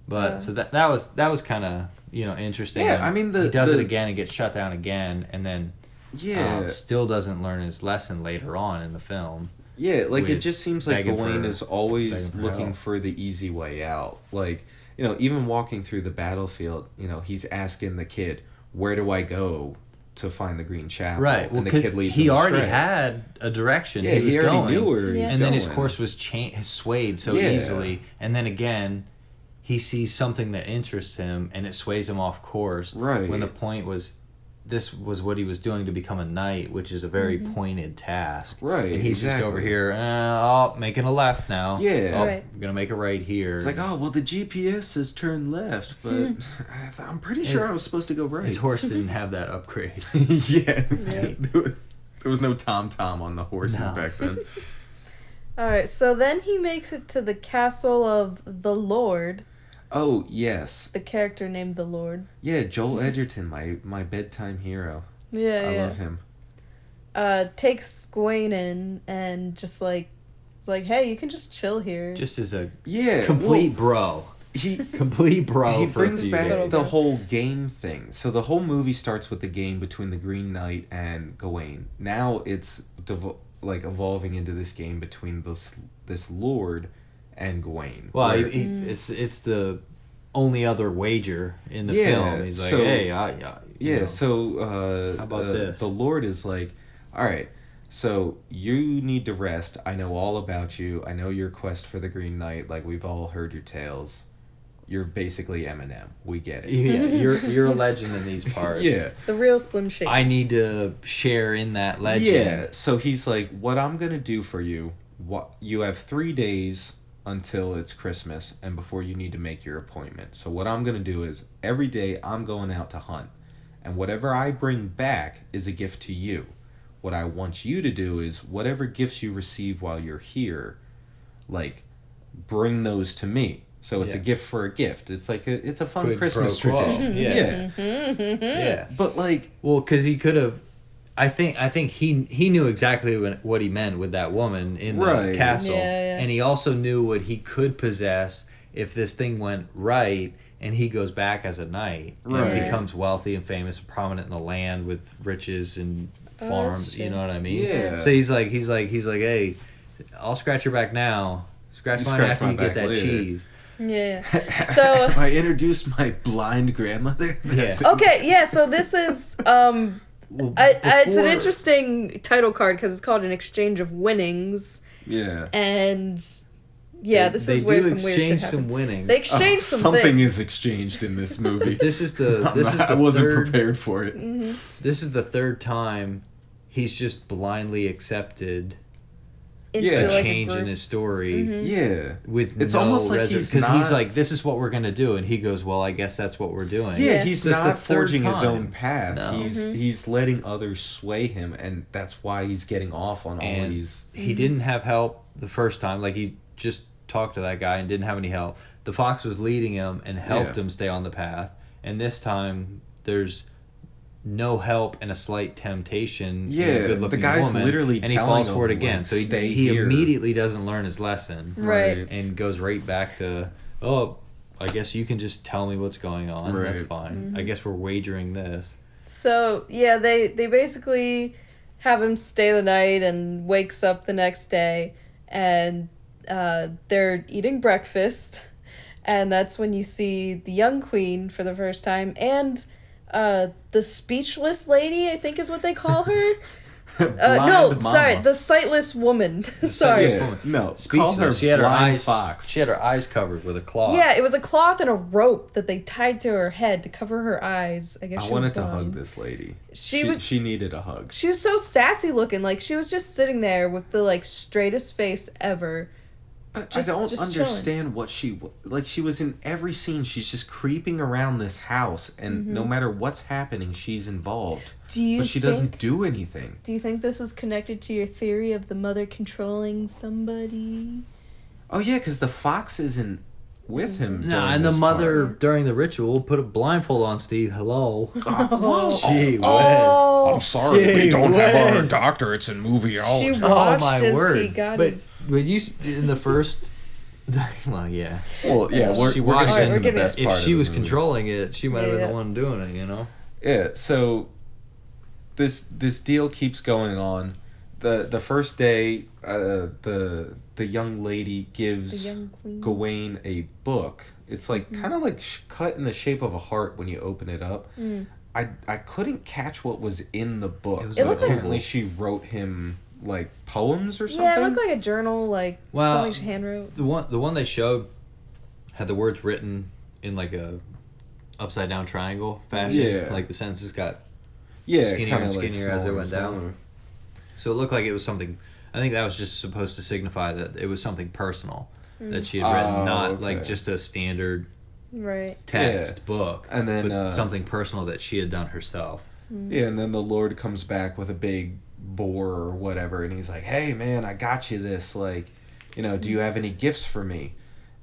But so that was kind of interesting. Yeah, And I mean, he does it the- again and gets shut down again, and then Yeah. still doesn't learn his lesson later on in the film. Yeah, like, it with just seems like begging Gawain for- is always begging for looking help. for the easy way out. Like, even walking through the battlefield, he's asking the kid, where do I go to find the Green Chapel? Right. Well, and the kid leads he him already astray. had a direction. Yeah, he was already going, knew where he Yeah. was and then his going. course was swayed so Yeah. easily. And then again, he sees something that interests him, and it sways him off course. Right. When the point was, this was what he was doing to become a knight, which is a very pointed task. Right, And he's just over exactly. here, making a left now. Yeah. Oh, Right. I'm gonna make a right here. It's like, oh, well, the GPS says turn left, but I'm pretty sure I was supposed to go right. His horse didn't have that upgrade. Yeah. Right. There was no tom-tom on the horses No. back then. Alright, so then he makes it to the castle of the Lord, Oh, yes. the character named the Lord. Yeah, Joel Edgerton, my bedtime hero. Yeah, I yeah. love him. Takes Gawain in and just like, it's like, hey, you can just chill here. Just as a Yeah. complete bro. He Complete bro he for a brings few back days. the whole game thing. So the whole movie starts with the game between the Green Knight and Gawain. Now it's evolving into this game between this Lord and Gawain. Well, where- it's the only other wager in the Yeah, film. He's like, so- hey, you know. So How about this? the Lord is like, all right, So you need to rest. I know all about you. I know your quest for the Green Knight. Like, we've all heard your tales. You're basically Eminem. We get it. Yeah, you're a legend in these parts. Yeah. The real Slim Shady. I need to share in that legend. Yeah. So he's like, what I'm going to do for you, you have 3 days until it's Christmas and before you need to make your appointment. So what I'm going to do is every day I'm going out to hunt. And whatever I bring back is a gift to you. What I want you to do is whatever gifts you receive while you're here, like, bring those to me. So it's a gift for a gift. It's like it's a fun Quid Christmas pro quo. tradition. Yeah. Yeah. But like, well, because he could have. I think he knew exactly what he meant with that woman in the castle, and he also knew what he could possess if this thing went right, and he goes back as a knight and becomes wealthy and famous and prominent in the land with riches and farms. You know what I mean? Yeah. So he's like, hey, I'll scratch your back now. Scratch mine after you get that later. Cheese. Yeah. So I introduced my blind grandmother. Okay. Yeah. So this is it's an interesting title card because it's called an exchange of winnings. Yeah. And this is where some weird shit happens. Some winnings. They exchange some something things. Is exchanged in this movie. I wasn't prepared for it. Mm-hmm. This is the third time he's just blindly accepted into a change in his story. Mm-hmm. Yeah. With it's no almost like he's like, this is what we're gonna do, and he goes, well, I guess that's what we're doing. Yeah, he's not forging his own path. No. He's letting others sway him, and that's why he's getting off on all these. He didn't have help the first time. Like, he just talked to that guy and didn't have any help. The fox was leading him and helped him stay on the path. And this time, there's no help and a slight temptation. Yeah, in a good-looking the guy's woman, literally and he telling falls him, for it again. like, So stay he here. immediately doesn't learn his lesson, Right. and goes right back to, oh, I guess you can just tell me what's going on. Right. That's fine. Mm-hmm. I guess we're wagering this. So they basically have him stay the night and wakes up the next day, and they're eating breakfast, and that's when you see the young queen for the first time, and the speechless lady, I think is what they call her. The sightless woman. Sorry. Yeah, no, Speechless. call her She had her blind eyes. fox. She had her eyes covered with a cloth. Yeah, it was a cloth and a rope that they tied to her head to cover her eyes. I guess I she wanted was to blind. hug this lady. She needed a hug. She was so sassy looking, like she was just sitting there with the straightest face ever. But Just- I don't just understand what she was in every scene. She's just creeping around this house, and no matter what's happening, she's involved. But she doesn't do anything. Do you think this is connected to your theory of the mother controlling somebody? Oh yeah, because the fox isn't with him. No, during and the this mother part. during the ritual put a blindfold on Steve. Hello. Whoa. Gee whiz. Oh, I'm sorry, we Gee don't have our whiz. doctorates in she movieology. watched my as word! he got But his... when you in the first, well, yeah. Well, yeah, She we're watched getting it. to the We're best getting- part. If she of the was movie. controlling it, she might have been Yeah. the one doing it. You know. Yeah, so this deal keeps going on. The first day, the young lady gives The young queen. Gawain a book. It's like kind of like cut in the shape of a heart when you open it up. I couldn't catch what was in the book. It was It But looked like- apparently she wrote him like poems or something. Yeah, it looked like a journal, Well, something she handwrote. The one they showed had the words written in like a upside down triangle fashion. Yeah. Like the sentences got yeah, skinnier kinda and like skinnier as it smaller went and down. smaller. So it looked like it was something. I think that was just supposed to signify that it was something personal that she had written, Oh, not like okay. just a standard Right. text book, And then, but uh, something personal that she had done herself. Yeah, and then the Lord comes back with a big boar or whatever, and he's like, "Hey, man, I got you this. Like, do you have any gifts for me?"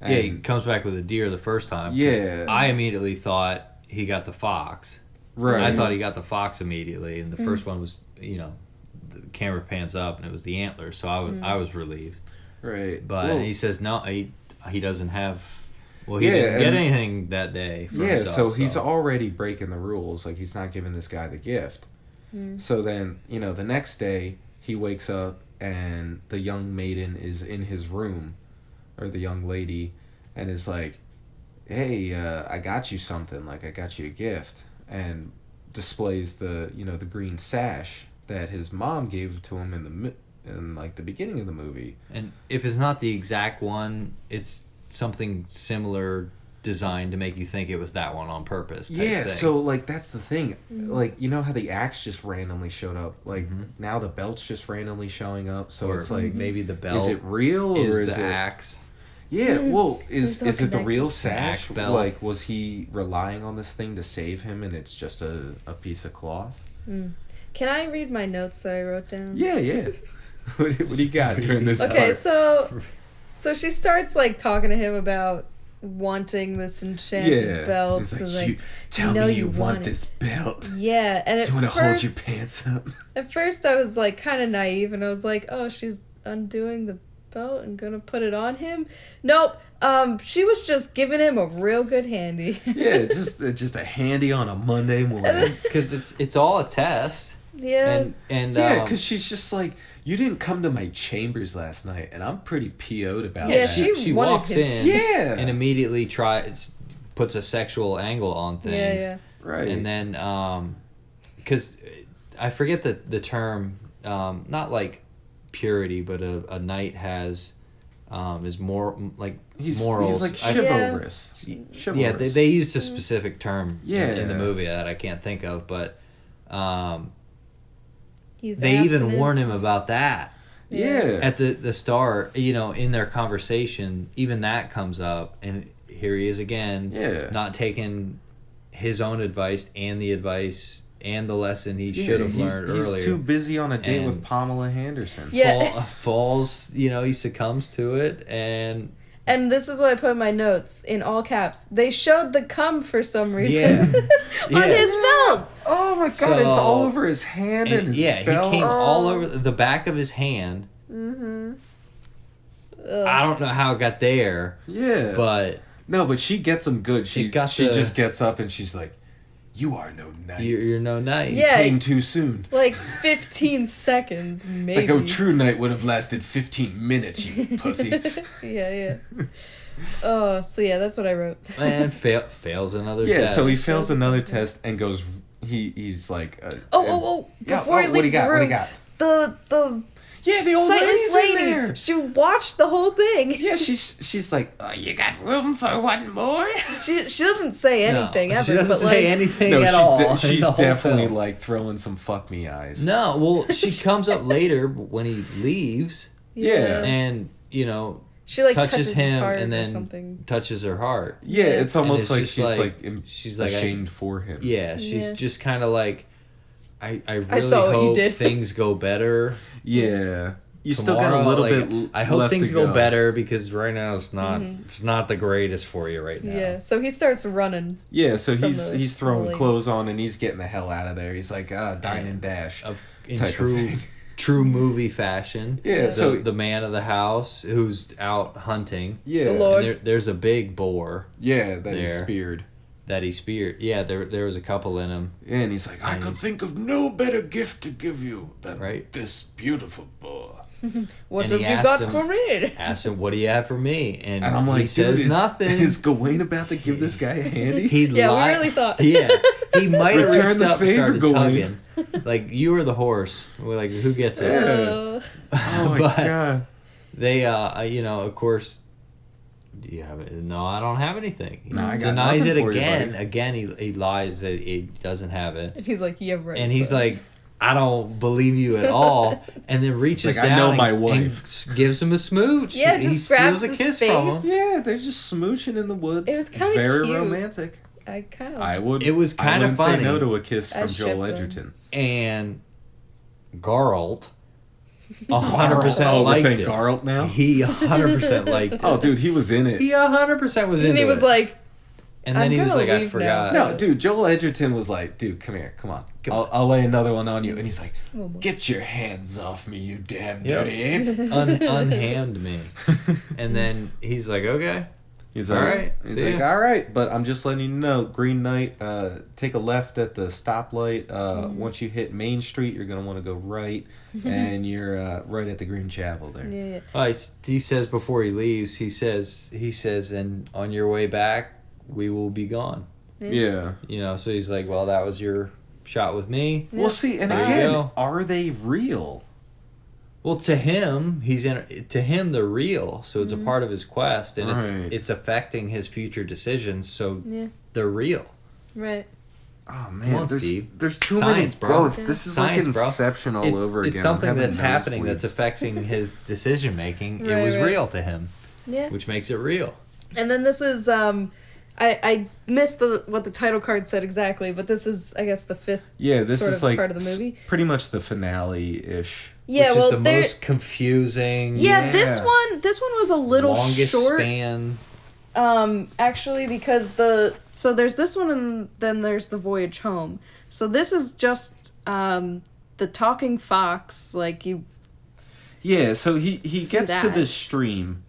And Yeah, he comes back with a deer the first time. 'cause Yeah. I immediately thought he got the fox. right. I thought he got the fox immediately, and the first one was, the camera pans up, and it was the antlers, so I was relieved. right. But Well, he says no, he doesn't have. Well, he Yeah, didn't get and- anything that day. For yeah, himself, so he's already breaking the rules. Like, he's not giving this guy the gift. So then, the next day he wakes up and the young maiden is in his room, or the young lady, and is like, "Hey, I got you something. Like, I got you a gift," and displays the the green sash that his mom gave to him in like the beginning of the movie. And if it's not the exact one, it's something similar designed to make you think it was that one on purpose. Yeah, thing. so like that's the thing. Like, you know how the axe just randomly showed up? Like now the belt's just randomly showing up. So or it's like, maybe the belt is it real is or is the it axe. Yeah, well, It's is all it the real Axe sash? belt. Like, was he relying on this thing to save him, and it's just a piece of cloth? Can I read my notes that I wrote down? Yeah. What do you got during this Okay, part? so she starts like talking to him about wanting this enchanted belt. He's So like, like, you, tell know me you you want want this belt. yeah, and You want to hold your pants up? at first I was like kind of naive, and I was like, oh, she's undoing the belt and gonna put it on him. Nope. She was just giving him a real good handy. Yeah, just a handy on a Monday morning. Because it's all a test. Yeah. And Yeah, because she's just like, you didn't come to my chambers last night, and I'm pretty PO'd about Yeah, that. she wanted walks his in Yeah. and immediately puts a sexual angle on things. Yeah. Right. And then, because I forget the term, not like purity, but a knight has, is more like morals. He's like I- chivalrous. Yeah, they used a specific term in the Yeah. movie that I can't think of, but He's they even abstinent. warn him about that. Yeah. At the start, in their conversation, even that comes up, and here he is again, Yeah. not taking his own advice and the advice and the lesson he should have learned earlier. He's too busy on a date with And- Pamela Henderson. Yeah. Falls, he succumbs to it, and And this is what I put in my notes in all caps. They showed the cum for some reason Yeah. on his belt. Oh my god, So- it's all over his hand and, his belt. he came all over the back of his hand. I don't know how it got there, Yeah. but No, but she gets him good. She got just gets up and she's like, "You are no knight. you're no knight. Yeah. Came too soon." Like 15 seconds, maybe. It's like, "Oh, true knight would have lasted 15 minutes, you pussy." Yeah. Oh, so yeah, that's what I wrote. And fails another Yeah, test. so he fails another test and goes. He's like. Oh! Yeah, Before he what do leaves you got? the What do room, you got? the Yeah, the old sightless lady's lady. in there. She watched the whole thing. Yeah, she's like, "You got room for one more?" She doesn't say anything No, ever. she doesn't but say like, anything No, at all. in she's the whole definitely film. like throwing some fuck me eyes. No, well, she comes up later when he leaves, Yeah. and she like touches his him heart and or then something. touches her heart. Yeah, Yeah. it's almost it's like just she's like, ashamed for him. Yeah, she's Yeah. just kind of like, I really saw what you hope did. things go better. Yeah. You still tomorrow. got a little Like, bit I hope left things to go better because right now it's not the greatest for you right now. Yeah, so he starts running. Yeah, so From he's the throwing lake. clothes on and he's getting the hell out of there. He's like, dine and dash. In type of thing. true movie fashion. Yeah, the, so- the man of the house who's out hunting. Yeah. The Lord. And there's a big boar Yeah, that he There. speared. that he speared. Yeah, there was a couple in him. Yeah, and he's like, "I And could he's- think of no better gift to give you than Right. this beautiful boar." What And have he you asked got him- for me? Asked him, "What do you have for me?" And And I'm like, he says "Dude, nothing. Is Gawain about to give this guy a handy?" He Yeah, we li- really thought. Yeah, he might have Return reached the up and favor, started Gawain. tugging. Like, you were the horse. We're like, who gets it? Yeah. Oh my But- god. They, of course. Do you have it? No, I don't have anything. He No, I got denies it nothing for you, again. buddy. Again, he lies that he doesn't have it, And he's like, yeah, right. and he's son." like, "I don't believe you at all." And then reaches Like, I down know and, my and wife. gives him a smooch. Yeah, He just steals grabs a his kiss from him. face. Yeah, they're just smooching in the woods. It was It's kinda very cute. romantic. I kind of. I would. It was I kinda wouldn't funny. say no to a kiss I from ship Joel them. Edgerton. And Garlt, 100% Oh, we're liked saying it. Garlt now. He 100% liked it. Oh, dude, he was in it. He 100% was into And he was it. like, And then I'm he was gonna like, I leave forgot. now. No, dude, Joel Edgerton was like, "Dude, come here, come on. Come on. I'll lay another one on you." And he's like, One more. "Get your hands off me, you damn Yep. dirty ape." Unhammed me. And then he's like, okay. He's All like, right, He's see like, ya. "All right, but I'm just letting you know, Green Knight. Take a left at the stoplight. Once you hit Main Street, you're gonna want to go right, and you're right at the Green Chapel there." yeah. He says before he leaves, he says, and on your way back, we will be gone. Yeah. So he's like, well, that was your shot with me. Yeah. Well, see, and There you again, go. are they real? Well, to him, to him they're real, so it's a part of his quest, and Right. it's affecting his future decisions, so Yeah. they're real. Right. Oh Come man, on, there's Steve. too Science, many bro. ghosts. Yeah. This is Science, like bro. Inception all over again. It's I'm something having that's happening that's nosebleeds. affecting his decision making. It Right, was right. real to him, Yeah. which makes it real. And then this is I missed what the title card said exactly, but this is I guess the fifth Yeah, this sort is of like part of the movie. pretty much the finale-ish. Yeah, which well is the there most confusing, yeah, this Yeah. one was a little longest short. span. Actually because so there's this one and then there's the voyage home. So this is just the talking fox, like you Yeah, so he See gets to that. this stream,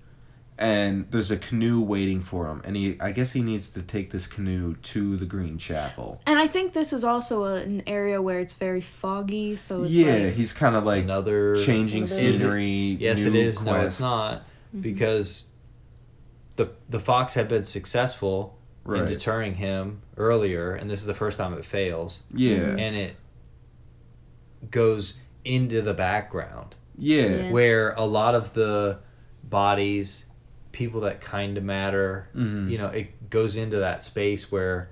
and there's a canoe waiting for him, and I guess he needs to take this canoe to the Green Chapel. and I think this is also an area where it's very foggy, so it's Yeah, like he's kind of like Another changing Another- Is it- scenery. Yes, new it is. quest. No, it's not, because the fox had been successful in Right. deterring him earlier, and this is the first time it fails, Yeah, and it goes into the background yeah, Yeah. where a lot of the bodies, people that kind of matter, Mhm. you know, it goes into that space where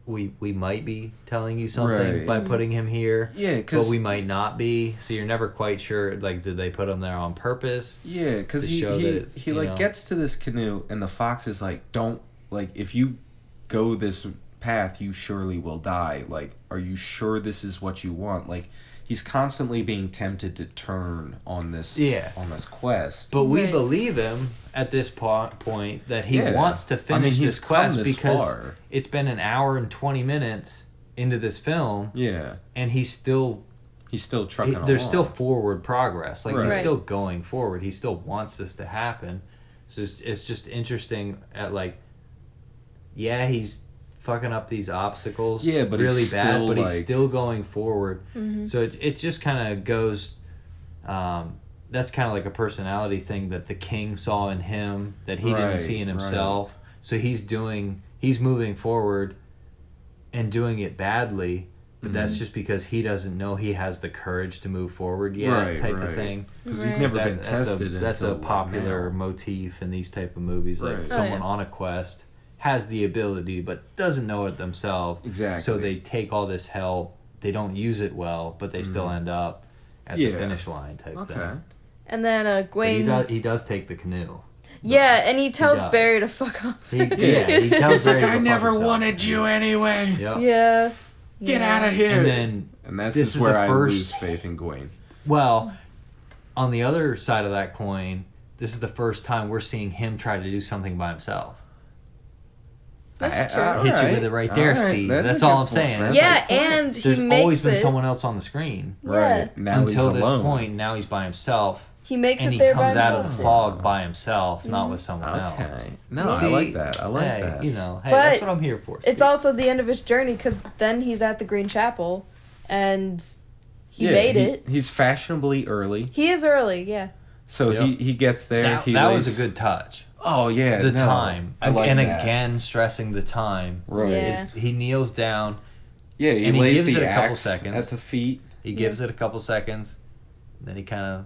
we might be telling you something Right. by putting him here, yeah, but because we might not be. So you're never quite sure. Like, did they put him there on purpose? yeah, because to he show that it's, he you like know- gets to this canoe, and the fox is like, "Don't like if you go this path, you surely will die. Like, are you sure this is what you want?" Like, he's constantly being tempted to turn on this Yeah. on this quest. But we Right. believe him at this point that he Yeah. wants to I mean, finish he's this quest come this because far. it's been an hour and 20 minutes into this film, Yeah, and he's still trucking along. there's still forward progress. Like, he's Right. still going forward. He still wants this to happen. So it's just interesting at, like, yeah, he's fucking up these obstacles Yeah, but he's really bad, still, but he's like- still going forward. Mhm. So it just kind of goes, that's kind of like a personality thing that the king saw in him that he Right, didn't see in right. himself. So he's moving forward and doing it badly, but that's Mhm. just because he doesn't know he has the courage to move forward yet, Right, type right. of thing. because Right. he's never been That's tested. That's a until, like, popular now. motif in these type of movies. Like, Right. Oh, someone yeah. on a quest has the ability but doesn't know it themselves. Exactly. So they take all this help. They don't use it well, but they still end up at the Yeah. finish line type Okay. thing. and then But he Gwen he does take the canoe. yeah, and he tells does. Barry to fuck off. He tells He's like, Barry to "I go never fuck himself." wanted you anyway. Yep. Yeah. Get Yeah. out of here." And then, And that's this just is where the I first- lose faith in Gawain. well, on the other side of that coin, this is the first time we're seeing him try to do something by himself. That's true. All Hit you with it right there, all Steve. a That's good all I'm point. saying. That's Yeah, a good point. and he There's makes always been it. someone else on the screen. Right. Now Until he's this alone. point, now he's by himself. He makes And it he there by comes out himself. of the fog by himself, not with someone Okay. else. No, I See? like that. I like Hey, that. you know, hey, But that's what I'm here for. It's Steve. also the end of his journey because then he's at the Green Chapel, and he Yeah, made it. He's fashionably early, He is early, yeah. so Yep. he gets there. that, he that lays, was a good touch. Oh yeah, The no, time, I like and that. again stressing the time. Right. Yeah. He kneels down. Yeah, he And he lays gives the it a couple axe seconds. at the feet. He gives it a couple seconds, then he kind of,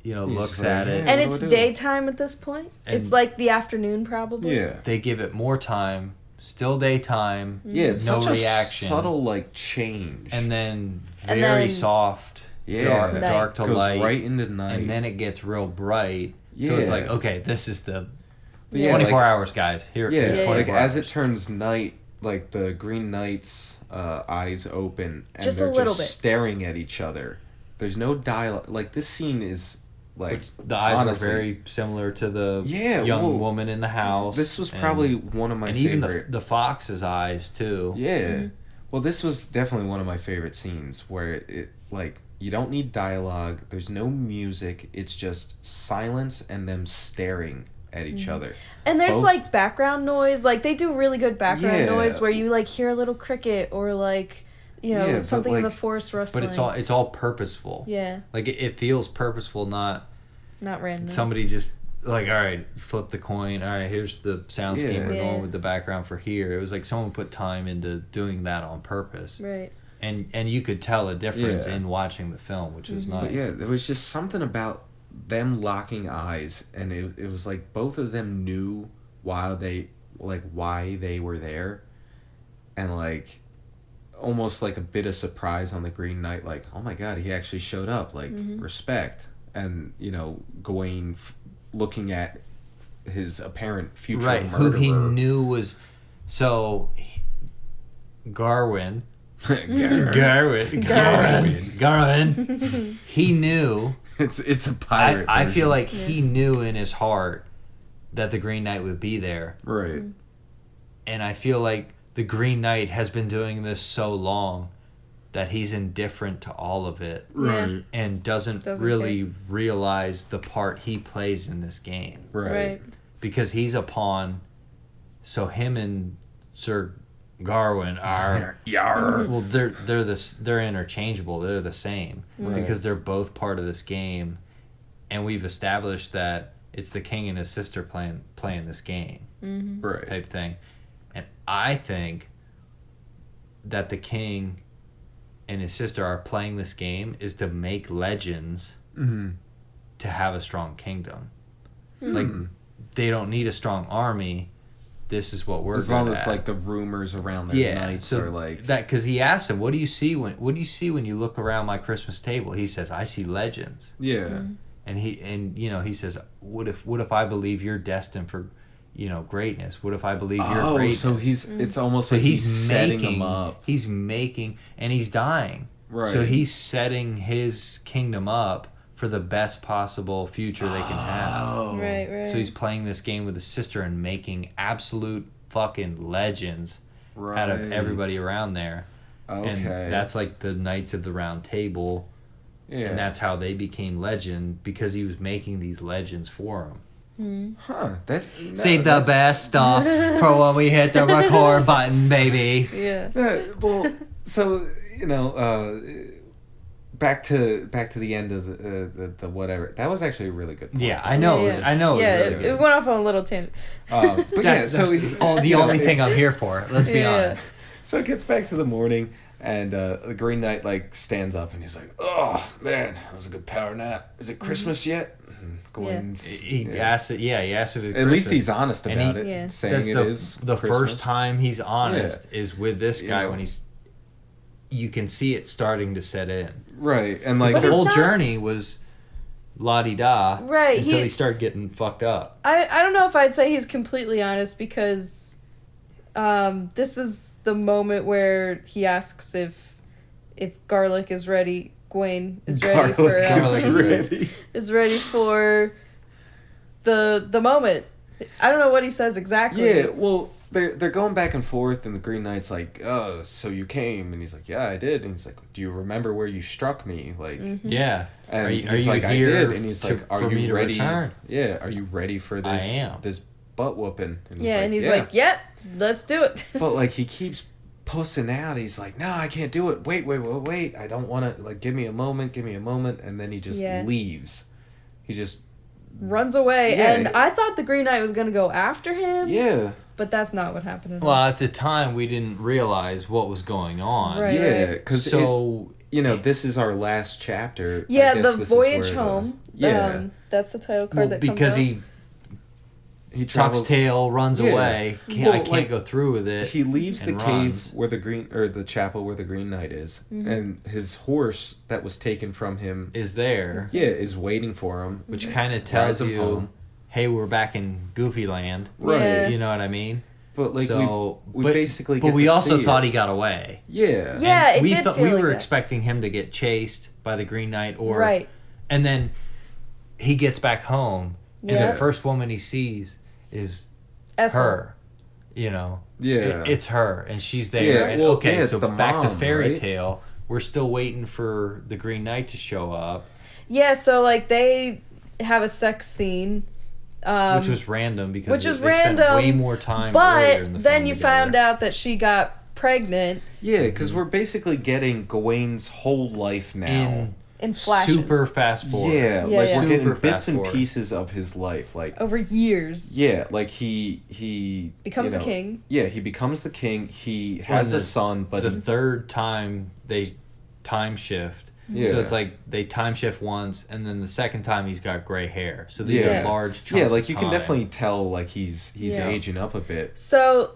He's looks just like, at it. "Yeah, And what it's do I do?" daytime at this point. It's And- like the afternoon, probably. Yeah. They give it more time. Still daytime. Yeah, it's no such reaction. a subtle like change. And then And very then- soft. yeah, Dark, Night. dark to goes light. right into night. And then it gets real bright. So it's Yeah. like, okay, this is the But yeah, 24 like, hours, guys. Here's Yeah, Yeah. 24 like as it hours. turns night, like the Green Knight's eyes open and Just a they're little just bit. staring at each other. There's no dialogue. Like this scene is like The eyes honestly, were very similar to the Yeah, young well, woman in the house. This was and- probably one of my and favorite. even the fox's eyes too. Yeah. Well, this was definitely one of my favorite scenes where it like you don't need dialogue. There's no music. It's just silence and them staring at each other. And there's Both- like background noise. Like they do really good background Yeah. noise where you like hear a little cricket or like Yeah, but, something in the like- forest rustling. But it's all purposeful. yeah, Like it feels purposeful, not not random. somebody just like, all right, flip the coin. All right, here's the soundscape. We're Yeah. going with the background for here. It was like someone put time into doing that on purpose. Right. And you could tell a difference Yeah. in watching the film, which was nice. But yeah, there was just something about them locking eyes, and it was like both of them knew why they were there, and like almost like a bit of surprise on the Green Knight, like, oh my god, he actually showed up, like respect, and Gawain looking at his apparent future Right, murderer. who he knew was Garwin. Garwin. He knew. It's a pirate. I feel version. like he knew in his heart that the Green Knight would be there. Right. And I feel like the Green Knight has been doing this so long that he's indifferent to all of it. Yeah. And doesn't really realize the part he plays in this game. Right. Because he's a pawn, so him and Sir Garwin are well, they're interchangeable. They're the same because they're both part of this game, and we've established that it's the king and his sister playing this game, Right. type thing. And I think that the king and his sister are playing this game is to make legends to have a strong kingdom. Like they don't need a strong army. This is what we're as good long as at. like the rumors around their knights are like that, because he asked him, what do you see when you look around my Christmas table? He says, I see legends. And he says, what if I believe you're destined for greatness? What if I believe you're greatness? So it's almost So like he's setting them up. He's making, and he's dying. Right. So he's setting his kingdom up for the best possible future they can have. Right. So he's playing this game with his sister and making absolute fucking legends out of everybody around there. Okay. And that's like the Knights of the Round Table. Yeah. And that's how they became legend, because he was making these legends for them. Huh. Save the best stuff for when we hit the record button, baby. Yeah. Well, so back to the end of the whatever. That was actually a really good point. Yeah, I know. Yeah. I know. Yeah, It was it went off on a little tangent. But that's the only thing I'm here for. Let's be honest. So it gets back to the morning, and the Green Knight like stands up and he's like, "Oh man, that was a good power nap. Is it Christmas yet?" Gawain's, He asked it. Yeah, he asked it. At least he's honest And about he- it, Yeah. saying That's it is the Christmas. first time he's honest is with this guy when he's. You can see it starting to set in. Right, and like The he's whole not- journey was la-di-da Right, until he- he started getting fucked up. I don't know if I'd say he's completely honest, because this is the moment where he asks if garlic is ready. Gawain is ready for is ready for the moment. I don't know what he says exactly. Yeah, well, they're going back and forth, and the Green Knight's like, "Oh, so you came?" And he's like, "Yeah, I did." And he's like, "Do you remember where you struck me?" Like, Yeah. and Are he's you like, "I here did." And he's like, for "Are me you to ready?" return? Yeah, are you ready for this? I am. This butt whooping. And he's like, "Yep, let's do it." But like he keeps pussing out. He's like, "No, I can't do it. Wait. I don't want to. Like, give me a moment. And then he just leaves. He just runs away, Yeah. and I thought the Green Knight was gonna go after him. yeah. But that's not what happened. Well, at the time, we didn't realize what was going on. Right. Yeah, because So this is our last chapter. Yeah, I guess the this is voyage where home. Yeah. That's the title card that because comes out. he Tuck's travels. tail runs Yeah. away. I Well, can't like, go through with it. He leaves the and cave runs. where the chapel where the Green Knight is, and his horse that was taken from him. Is there, Is waiting for him. which kind of Rides tells him you, home. hey, we're back in Goofy Land. Right. Yeah. You know what I mean? But like So, we basically. But get we to also see thought it. he got away. Yeah. Yeah, And it we did thought feel we like were that. expecting him to get chased by the Green Knight, or Right. and then he gets back home, and Yeah. the first woman he sees is Essel. her. Yeah. It's her, and she's there. Yeah, and well, okay, yeah, it's so the back to mom, fairy right? tale. We're still waiting for the Green Knight to show up, Yeah, so like they have a sex scene. which was random because which they is spent random, way more time earlier in the But then film you together. found out that she got pregnant. Yeah, because we're basically getting Gawain's whole life now. In flashes. super fast forward. Yeah, Yeah, like yeah. we're getting Super bits fast and forward. pieces of his life, like Over years. yeah, like he Becomes the king. Yeah, he becomes the king. He has a son, but the he, third time they time shift. Yeah. So it's like they time shift once, and then the second time he's got gray hair. So these Yeah. are large chunks yeah, like of you can time. definitely tell like he's Yeah. aging up a bit. So,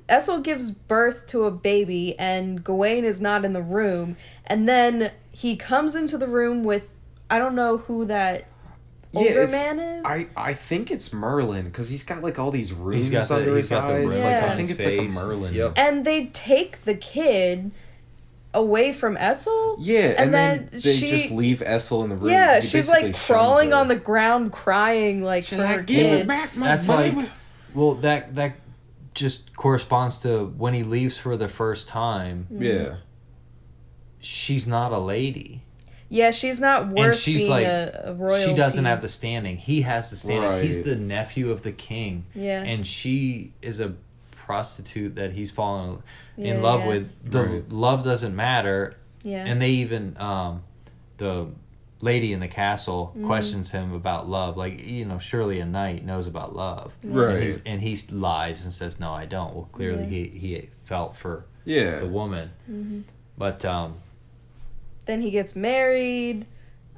Essel gives birth to a baby, and Gawain is not in the room. And then he comes into the room with, I don't know who that older man is. I think it's Merlin because he's got like all these runes got the- under he's his got the eyes. runes Yeah. Like I on think his it's like a face. Merlin. Yep. And they take the kid away from Essel. Yeah, and then they she just leave Essel in the room. Yeah, He she's basically like shuns crawling her. on the ground crying like for her kid. That's like, well, that just corresponds to when he leaves for the first time. Yeah. She's not a lady. Yeah, she's not worth she's being like- a royalty. She doesn't have the standing. He has the standing. He's Right. the nephew of the king. Yeah. And she is a prostitute that he's fallen Yeah, in love yeah. with. The Right. love doesn't matter. Yeah. And they even the lady in the castle questions him about love. Like, surely a knight knows about love. Right. And he lies and says, "No, I don't." Well, clearly he felt for Yeah. the woman. Mm-hmm. But Then he gets married,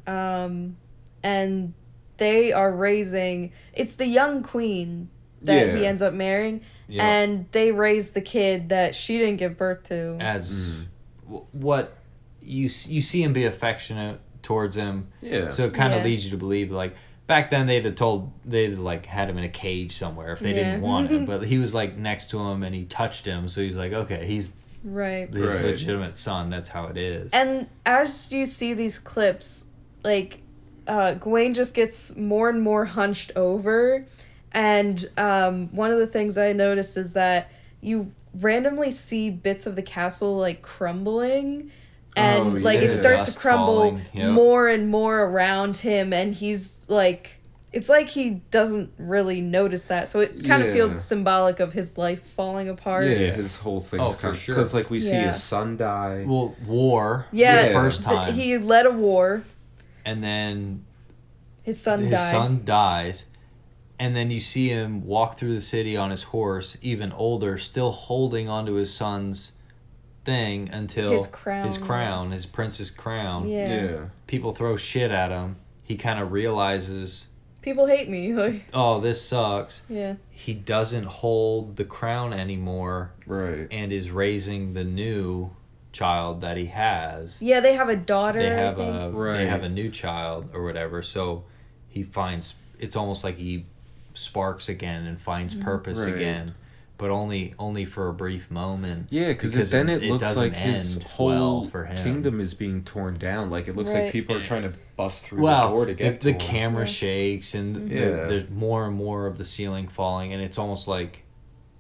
and they are raising. It's the young queen that he Yeah. ends up marrying, Yeah. and they raise the kid that she didn't give birth to. as what you see him be affectionate towards him. Yeah. So it kind of Yeah. leads you to believe like back then they'd like had him in a cage somewhere if they Yeah. didn't want him, but he was like next to him and he touched him, so he's like, okay, he's Right. his Right. legitimate son. That's how it is. And as you see these clips, like, Gawain just gets more and more hunched over. And one of the things I noticed is that you randomly see bits of the castle, like, crumbling. And, Oh, like, yeah. it starts to Dust crumble falling, yep. more and more around him. And he's, like... It's like he doesn't really notice that. So it kind of Yeah. feels symbolic of his life falling apart. Yeah, his whole thing's Oh, kind for of sure. because like we see Yeah. his son die. Well, war. Yeah, the first time, He led a war. and then His son his died. son dies, and then you see him walk through the city on his horse, even older, still holding onto his son's thing until His crown. his prince's crown. Yeah. Yeah. People throw shit at him. He kind of realizes, People hate me. Like, oh, this sucks. yeah. He doesn't hold the crown anymore Right. and is raising the new child that he has. Yeah, they have a daughter. They have I think. a Right. they have a new child or whatever, so he finds it's almost like he sparks again and finds purpose Right. again, but only for a brief moment. Yeah, because then it looks doesn't like his end whole well for him. kingdom is being torn down. Like it looks Right. like people are trying to bust through the Well, door to get the to him. camera Yeah. shakes and Yeah. there's more and more of the ceiling falling, and it's almost like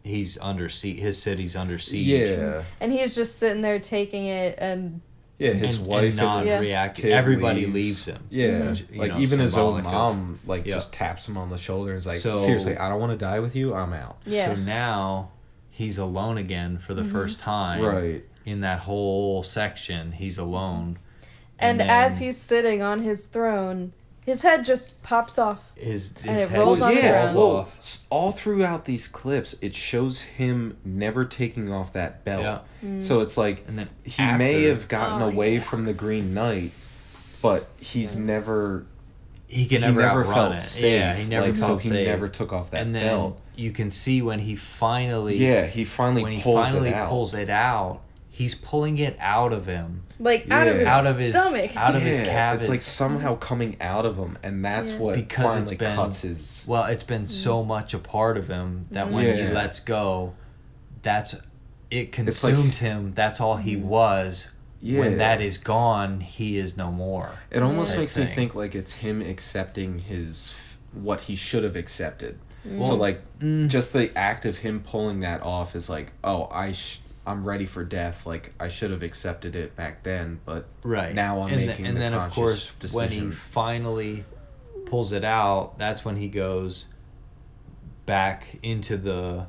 he's under siege. His city's under siege. Yeah. And he's just sitting there taking it, and Yeah, his and wife not and his reacting. kid Everybody leaves. leaves him. Yeah, Which, you like know, even his own symbolic of- mom, like Yeah. just taps him on the shoulder and is like, So- "Seriously, I don't want to die with you. I'm out." yeah. So now he's alone again for the first time. Right. In that whole section, he's alone. and then as he's sitting on his throne, his head just pops off. his and it head rolls just on the falls ground. off. All throughout these clips, it shows him never taking off that belt. Yeah. So it's like And then he may after- have gotten Oh, away yeah. from the Green Knight, but he's never He can he never never outrun felt it. safe. Yeah, he never like, felt so safe. he never took off that and then belt. you can see when he finally He finally pulls it out, he's pulling it out of him. Like, out of Yeah. his Out of his- stomach. out of his Yeah, cavity. It's like somehow coming out of him, and that's Yeah. what Because it's finally been- cuts his. Well, it's been so much a part of him that when he Yeah. lets go, it It's consumed him. That's all he was. Yeah. When that is gone, he is no more. It almost type makes me thing. think like it's him accepting what he should have accepted. So Well, like just the act of him pulling that off is like, oh, I'm ready for death. Like I should have accepted it back then, but Right. now I'm and making and the then conscious of course when he decision. finally pulls it out, that's when he goes back into the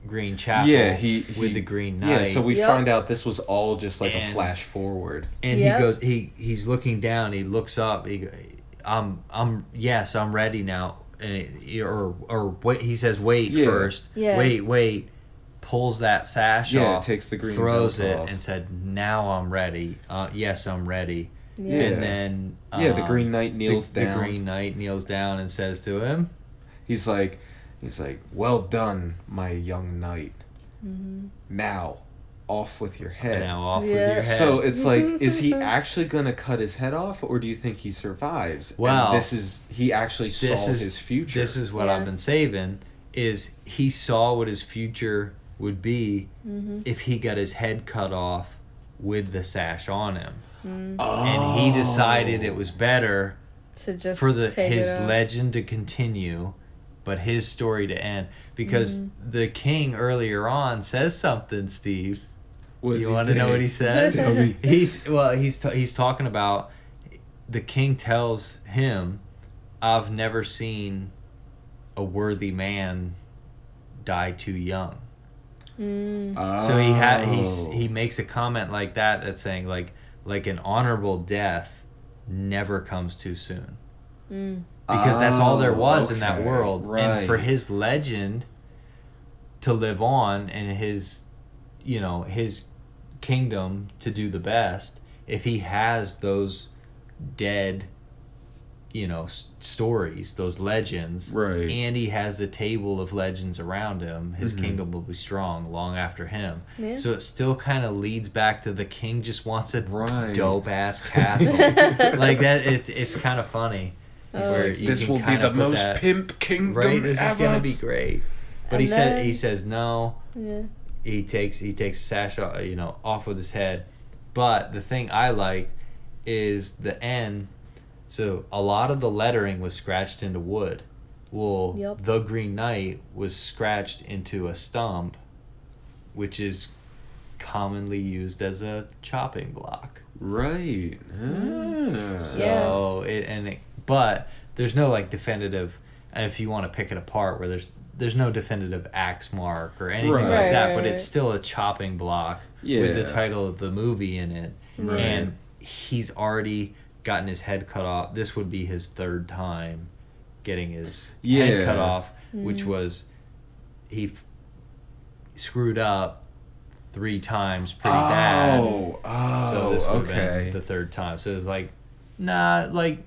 Green Chapel with the Green Knight. Yeah, so we Yep. find out this was all just like a flash forward. And Yep. he goes, he's looking down, he looks up, I'm ready now. And or wait, he says, wait first. Yeah. Wait. Pulls that sash off, takes the green throws belt it, off. and said, now I'm ready. Yes, I'm ready. Yeah. And then the Green Knight kneels down. The Green Knight kneels down and says to him, He's like, well done, my young knight. Mm-hmm. Now, off with your head. now off with Yeah. your head. So it's like, is he actually gonna cut his head off, or do you think he survives? Well, and he actually saw his future. This is what I've been saving. Is he saw what his future would be if he got his head cut off with the sash on him, and he decided it was better To just for take his it out. legend to continue, but his story to end, because the king earlier on says something. Steve, you want to know what he says? Tell me. He's talking about, the king tells him, I've never seen a worthy man die too young. So he makes a comment like that, that's saying like an honorable death never comes too soon. Because that's all there was in that world. Right. And for his legend to live on, and his kingdom to do the best, if he has those dead stories, those legends, Right. and he has the table of legends around him, his kingdom will be strong long after him. Yeah. So it still kind of leads back to the king just wants a Right. dope ass castle. Like that, it's kind of funny. Where you This can will be kinda the put most that- pimp kingdom right. This ever. is gonna be great. But And he then- says no. Yeah. He takes sash off with his head. But the thing I like is the end. So a lot of the lettering was scratched into wood. Well, Yep. the Green Knight was scratched into a stump, which is commonly used as a chopping block. Right. Ah. So but there's no like definitive, if you want to pick it apart, where there's no definitive axe mark or anything Right. like Right, that, right, but right. it's still a chopping block with the Yeah. title of the movie in it. Right. And he's already gotten his head cut off. This would be his third time getting his head cut off, which was he screwed up 3 times pretty bad. So this would have been the third time. So it was like, nah, like,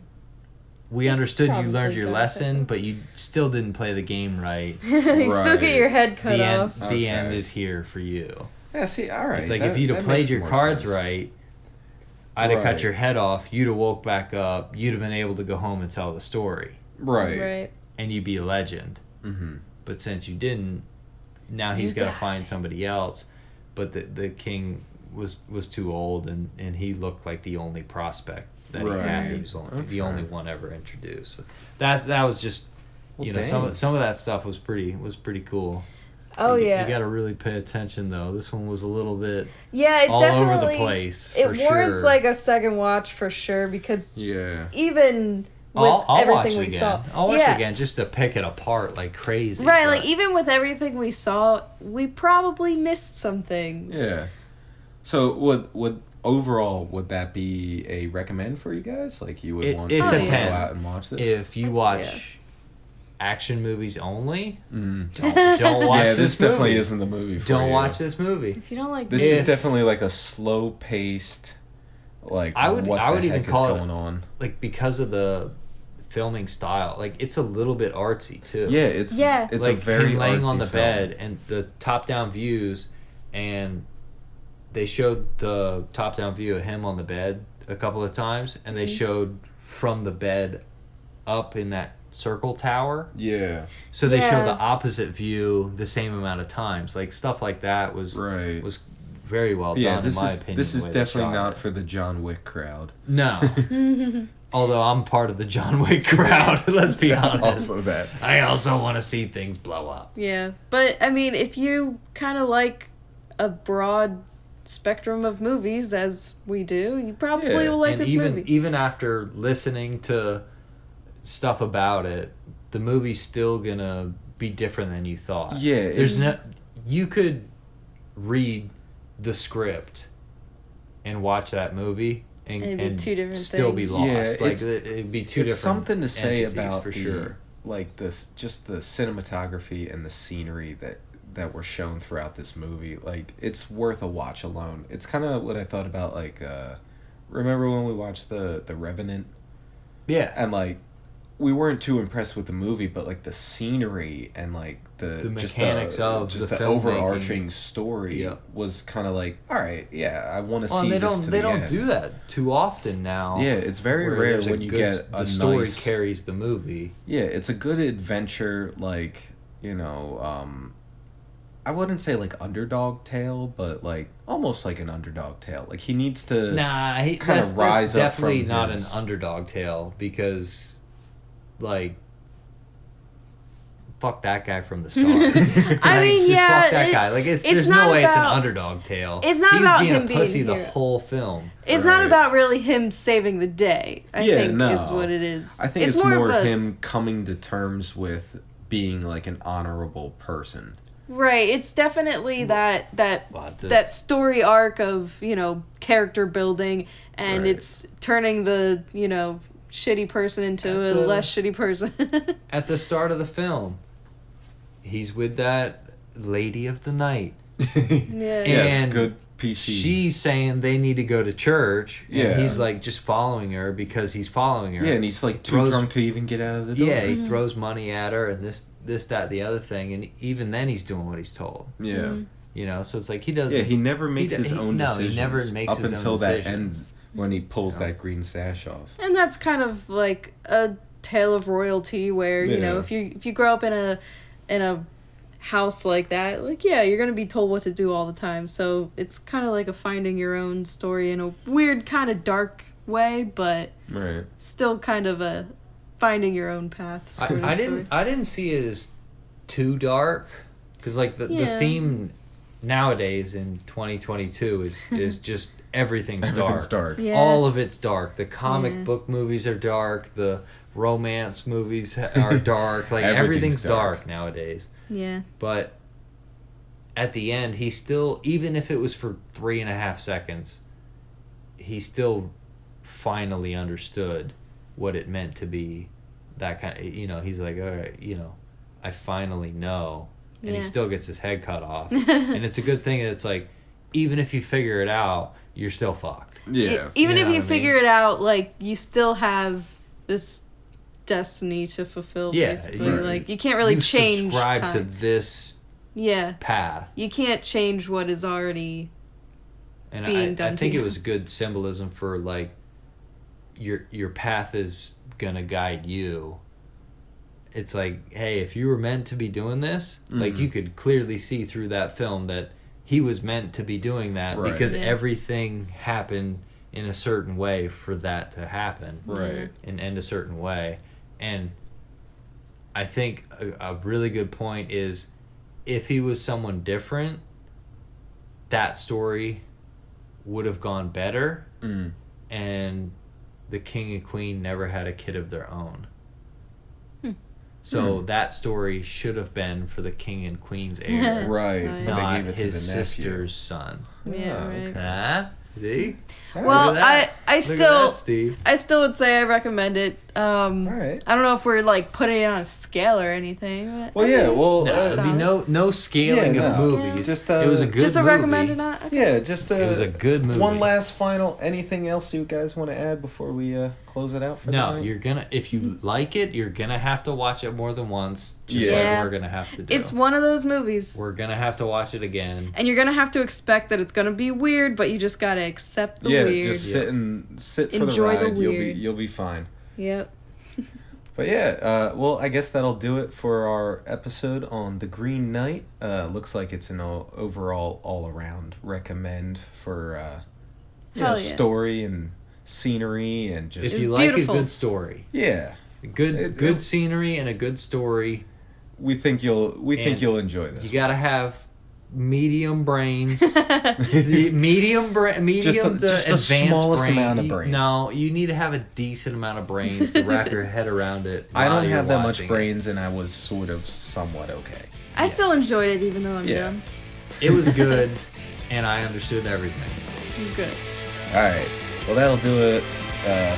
we understood you Probably learned your got lesson, it. but you still didn't play the game right. You still Right. get your head cut The end, off. the end Okay. is here for you. Yeah, see, all right. It's like, that- if you'd have that played makes your more cards sense. right, I'd have cut Right. your head off, you'd have woke back up, you'd have been able to go home and tell the story, Right. Right. and you'd be a legend. Mm-hmm. But since you didn't, now he's You got to die. find somebody else. But the king was too old, and he looked like the only prospect that he had. Right. He was the Okay. only one ever introduced. But that was just, Well, some of that stuff was pretty cool. Oh you, yeah. You got to really pay attention though. This one was a little bit Yeah, it all definitely over the place. It for warrants sure. like a second watch for sure, because Yeah. even with I'll watch everything it we again. saw. I'll watch yeah. it again just to pick it apart like crazy. Right, but- like even with everything we saw, we probably missed some things. Yeah. So would overall would that be a recommend for you guys? Like you would It- want it to go depends. out and watch this? If you I'd say watch action movies only, Mm. don't watch Yeah, this this definitely movie. isn't the movie for Don't you. watch this movie. If you don't like This If- is definitely like a slow paced, like I would what the even heck call is it going on. like, because of the filming style, like it's a little bit artsy too. Yeah, it's Yeah. it's like a very him laying on artsy the film. bed and the top down views, and they showed the top down view of him on the bed a couple of times, and they showed from the bed up in that circle tower. Yeah, So they show Yeah. the opposite view the same amount of times. Like stuff like that was right. very well Yeah, done this in my is opinion. this the is way they definitely shot not it. for the John Wick crowd. No. Although I'm part of the John Wick crowd, let's be honest. Also that. I also want to see things blow up. Yeah, but I mean, if you kind of like a broad spectrum of movies, as we do, you probably Yeah, will like And this even movie. even after listening to stuff about it, the movie's still gonna be different than you thought. Yeah, There's it's- you could read the script and watch that movie and it'd be two different still be things. lost. Yeah, like it's- it'd be two It's different something to say entities, about for the, sure. like this, just the cinematography and the scenery that were shown throughout this movie. Like, it's worth a watch alone. It's kind of what I thought about, like, remember when we watched the Revenant? Yeah. And, like, we weren't too impressed with the movie, but, like, the scenery and, like, the mechanics of just the the filmmaking. overarching story Yeah. was kind of like, all right, yeah, I want to Well, see and this to they the don't end. do that too often now. Yeah, it's very where rare there's a when you good- get the a story nice, carries the movie. yeah, it's a good adventure, like, I wouldn't say like underdog tale, but like almost like an underdog tale. Like, he needs to Nah, kinda rise that's up definitely from not his- an underdog tale because, like, fuck that guy from the start. I mean, just yeah, fuck that guy. Like, there's not no way it's an about- underdog tale. it's not He's about being him a being pussy a the hero. whole film. It's not Right. about really him saving the day. I Yeah, think no. is what it is. I think it's more more of a, him coming to terms with being like an honorable person. right. It's definitely that Well, the- that story arc of character building, and Right. it's turning the shitty person into a the- less shitty person. At the start of the film, he's with that lady of the night. Yeah. Yes, And good PC. She's saying they need to go to church. And Yeah. he's like just following her because he's following her. Yeah, and he's like too Throws- drunk to even get out of the door. Yeah, he throws money at her and this, that, the other thing, and even then he's doing what he's told. Yeah. You know, so it's like he doesn't. Yeah, he never makes his own no, decisions. he never makes up his until own that decisions. end when he pulls that green sash off. And that's kind of like a tale of royalty where, Yeah. if you grow up in a house like that, like, yeah, you're going to be told what to do all the time. So it's kind of like a finding your own story in a weird kind of dark way, but Right. still kind of a finding your own path sort of I story. didn't see it as too dark because like the Yeah. theme nowadays in 2022 is just everything's Everything's dark. Yeah. All of it's dark. The comic Yeah. book movies are dark. The romance movies are dark. Like Everything's everything's dark. dark nowadays. Yeah. But at the end, he still, even if it was for 3.5 seconds, he still finally understood what it meant to be that kind of, he's like, all right, I finally know. And Yeah. he still gets his head cut off. And it's a good thing that it's like, even if you figure it out, you're still fucked. Yeah. Even You if know you what I figure it out, like, you still have this destiny to fulfill, Yeah, basically. you- Like, you can't really you change subscribe time. to this Yeah. path. You can't change what is already... And being I done to think you. it was good symbolism for like your path is gonna guide you. It's like, hey, if you were meant to be doing this, like you could clearly see through that film that he was meant to be doing that Right. because Yeah. everything happened in a certain way for that to happen. Right. And end a certain way. And I think a really good point is if he was someone different, that story would have gone better, Mm. and the king and queen never had a kid of their own. So that story should have been for the king and queen's heir, Right. Oh, yeah. But not they gave it to his the nephew. sister's son. Yeah, Oh, right. okay. Huh? See? Well, Look at that. I Look at still... that, Steve. I still would say I recommend it. All right. I don't know if we're like putting it on a scale or anything. But Well, I mean, yeah, well, No, it's there'd be solid. no scaling Yeah, of no. movies. Just, it was a good just a movie. recommend or not. Okay. Yeah, just It was a good movie. One last final. Anything else you guys want to add before we close it out for the No, night? you're gonna if you like it, you're gonna have to watch it more than once. Just Yeah. like we're gonna have to do. It's one of those movies, We're gonna have to watch it again. and you're gonna have to expect that it's gonna be weird, but you just gotta accept the yeah, weird. just sit for Enjoy the the ride. weird. You'll be fine. Yep. But yeah, well, I guess that'll do it for our episode on The Green Knight. Looks like it's an overall all-around recommend for Hell yeah. story and scenery and just If It's you like beautiful. a good story, yeah. good scenery and a good story, We think you'll enjoy this. you gotta have medium brains. The medium Just the advanced smallest brain. amount of brain. No, you need to have a decent amount of brains to wrap your head around it. I while don't you're have that much watching it. brains, and I was sort of somewhat okay. I still enjoyed it even though I'm dumb. It was good, and I understood everything. It was good. All right. Well, that'll do it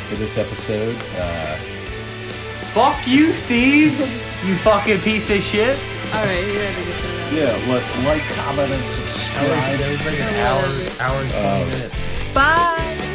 for this episode. Fuck you, Steve. You fucking piece of shit. All right, you had to get that out. Yeah, like, comment, and subscribe. That was like an hour and 20 minutes. Bye.